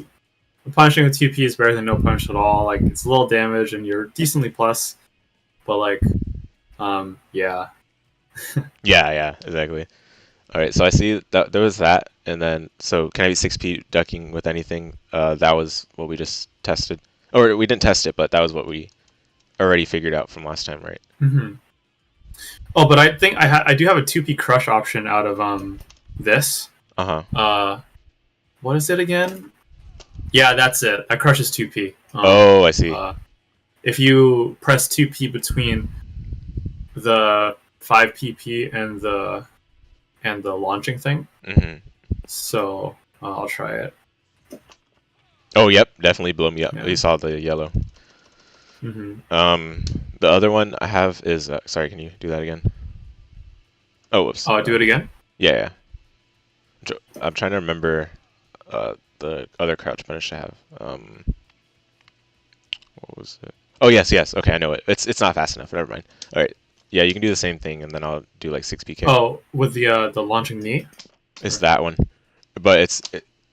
punishing with 2p is better than no punish at all. Like it's a little damage and you're decently plus, but like, yeah. Yeah, exactly. All right, so I see that there was that, and then so can I be 6p ducking with anything? That was what we just tested, or we didn't test it, but that was what we already figured out from last time, right? Oh, but I think I do have a 2p crush option out of this. What is it again? Yeah, that's it. That crushes 2p. Oh, I see. If you press 2p between the 5pp and the launching thing. So I'll try it. Oh, yep, definitely blew me up. Yeah. We saw the yellow. The other one I have is sorry, can you do that again? Oh, whoops. Oh, do it again? Yeah. I'm trying to remember the other crouch punish I have. What was it? Oh, yes. Okay, I know it. It's not fast enough. Never mind. All right. Yeah, you can do the same thing, and then I'll do like 6pk. Oh, with the launching knee? It's that one, but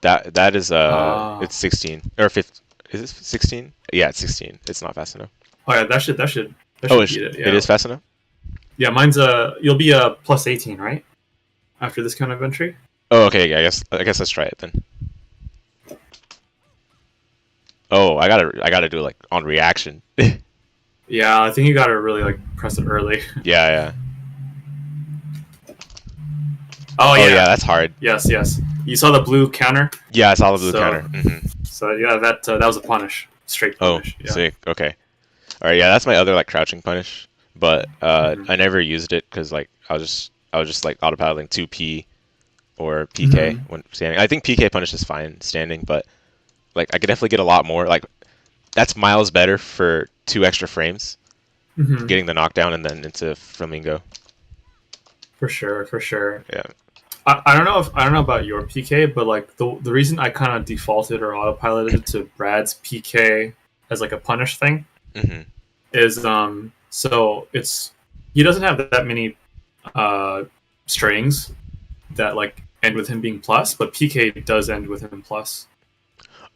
that is it's 16 or 15. Is it 16? Yeah, it's 16. It's not fast enough. Oh yeah, that should beat it. Yeah. It is fast enough. Yeah, mine's you'll be a plus 18, right? After this kind of entry. Oh, okay. Yeah, I guess let's try it then. Oh, I gotta do it like on reaction. Yeah, I think you gotta really like press it early. Yeah. Oh yeah, that's hard. Yes. You saw the blue counter? Yeah, I saw the blue counter. So yeah, that was a punish, straight punish. Oh, sick. Okay. All right. Yeah, that's my other like crouching punish, but I never used it because like I was just like autopiloting 2p or PK when standing. I think PK punish is fine standing, but like I could definitely get a lot more. Like that's miles better for 2 extra frames, getting the knockdown and then into flamingo. For sure. Yeah. I don't know about your PK, but like the reason I kind of defaulted or autopiloted to Brad's PK as like a punish thing Hmm. is so it's he doesn't have that many uh strings that like end with him being plus, but PK does end with him plus.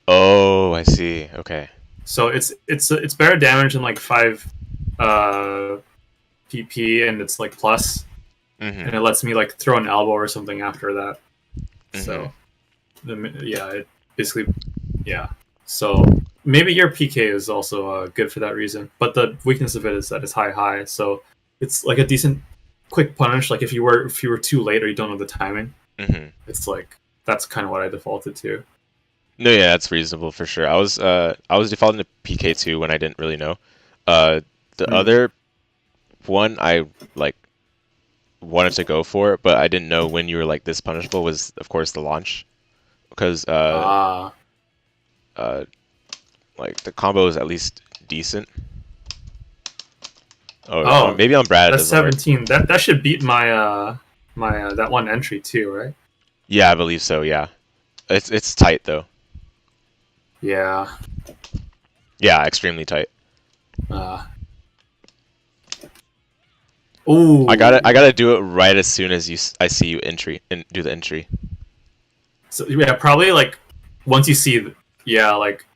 Oh, I see. Okay. So it's better damage than like 5 uh PP, and it's like plus, Hmm. and it lets me like throw an elbow or something after that. Hmm. So yeah, it basically yeah. So maybe your PK is also good for that reason, but the weakness of it is that it's high, so it's like a decent quick punish. Like if you were too late or you don't know the timing, Hmm. it's like that's kind of what I defaulted to. No, yeah, that's reasonable for sure. I was defaulting to PK2 when I didn't really know. The Mm. other one I like wanted to go for, but I didn't know when you were like this punishable was of course the launch because Ah, uh like the combo is at least decent. Oh, oh, maybe on Brad it that's doesn't work. 17. That should beat my that one entry too, right? Yeah, I believe so. Yeah, it's tight though. Yeah. Yeah, extremely tight. Uh, ooh. I gotta do it right as soon as I see you entry and do the entry. So yeah, probably like once you see, yeah, like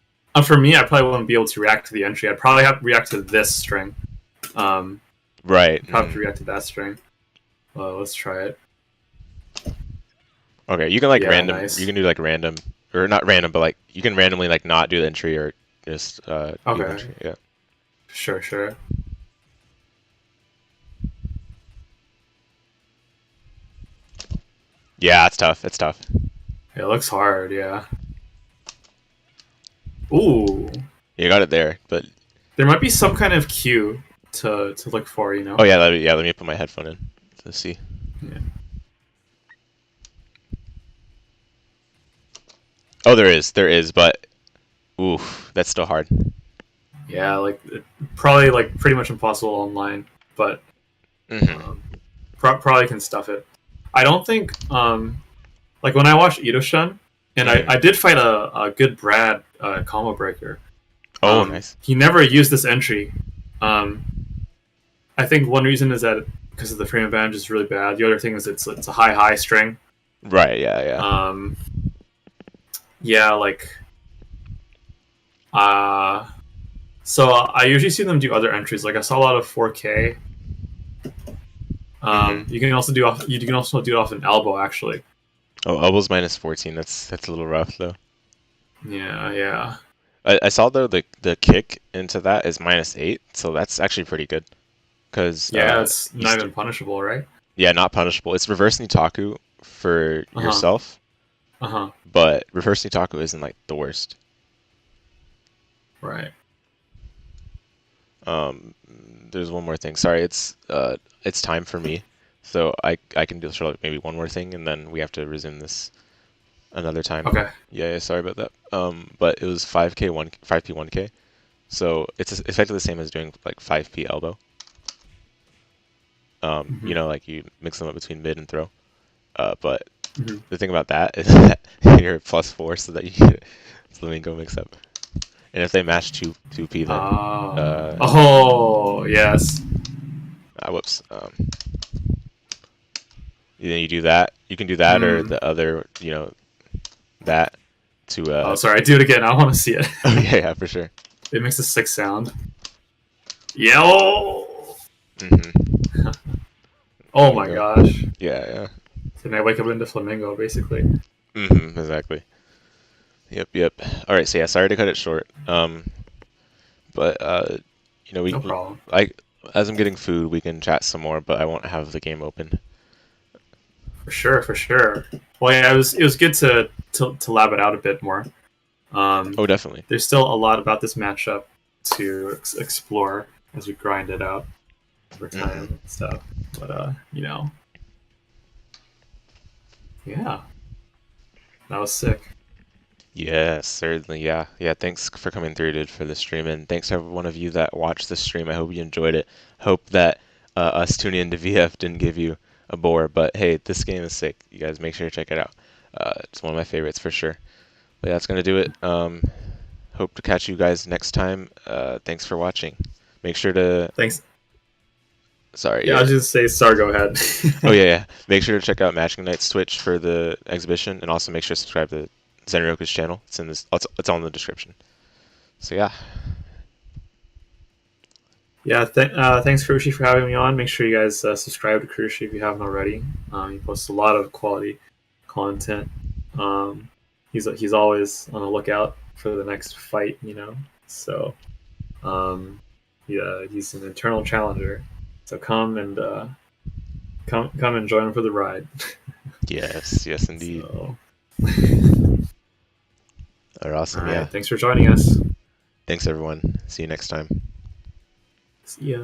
for me, I probably wouldn't be able to react to the entry. I'd probably have to react to this string. Um, Right. probably have Hmm. to react to that string. Well, let's try it. Okay, you can like Yeah, random. You nice. can do like random, or not random, but like you can randomly like not do the entry or just do the Okay, entry. Yeah. sure, sure. Yeah, it's tough. It's tough. It looks hard. Yeah. Ooh, You got it there, but there might be some kind of cue to look for. oh yeah, let me put my headphone in to see. Yeah. Oh, there is, but oof, that's still hard. Yeah, like probably like pretty much impossible online, but Hmm. um, probably can stuff it. I don't think like when I watched Ito-shun, and Hmm. I did fight a good Brad combo breaker. Oh, nice. He never used this entry. Um, I think one reason is that because of the frame advantage is really bad. The other thing is it's a high string. Right. Yeah. Yeah. Um, yeah, like uh, so I usually see them do other entries. Like I saw a lot of 4K. Hmm. You can also do it off an elbow actually. Oh, elbows minus 14. That's a little rough though. Yeah, yeah, I saw though the kick into that is minus 8, so that's actually pretty good. Cause yeah. It's you not even punishable, right? yeah, not punishable. It's reverse Nitaku for Uh huh. yourself, Uh huh. but reverse Nitaku isn't like the worst. Right. Um, there's one more thing. Sorry, it's time for me, so I can do sort of like maybe one more thing, and then we have to resume this another time. Okay. Yeah, yeah, sorry about that. But it was 5P 1K, so it's effectively the same as doing like 5P elbow. You Hmm. know, like you mix them up between mid and throw. But Hmm. the thing about that is that you're +4, so that you get flamingo mix up. And if they match two P, then Oh yes. whoops. Then you do that. You can do that or Hmm. the other, you know, that to Oh, sorry. Do it again. I want to see it. oh yeah, yeah, for sure. It makes a sick sound. Yeah. Oh, Hmm. oh my Flamingo. gosh. Yeah, yeah. Then I wake up into flamingo, basically. Exactly. Yep, yep. All right, so yeah, sorry to cut it short. But you know, No problem. I as I'm getting food, we can chat some more, but I won't have the game open. For sure. For sure. Well, yeah. It was good to lab it out a bit more. Um, Oh, definitely. there's still a lot about this matchup to explore as we grind it out over time Hmm. and stuff. But yeah, that was sick. Yes, certainly. Yeah, yeah. Thanks for coming through, dude, for the stream, and thanks to every one of you that watched the stream. I hope you enjoyed it. Hope that us tuning into VF didn't give you a bore. But hey, this game is sick. You guys make sure to check it out. It's one of my favorites for sure. But yeah, that's gonna do it. Hope to catch you guys next time. Thanks for watching. Make sure to. Thanks. Sorry. Yeah, I'll just say, sorry, go ahead. Oh yeah. Make sure to check out Matching Night's Twitch for the exhibition, and also make sure to subscribe to Zenryoku's channel. It's in this. It's all in the description. So yeah. Yeah, thanks Kurushi for having me on. Make sure you guys subscribe to Kurushi if you haven't already. He posts a lot of quality content. He's always on the lookout for the next fight, you know. So, yeah, he's an eternal challenger. So come and join him for the ride. Yes, indeed. So, All right, awesome. all right, Yeah. thanks for joining us. Thanks everyone. See you next time. See ya.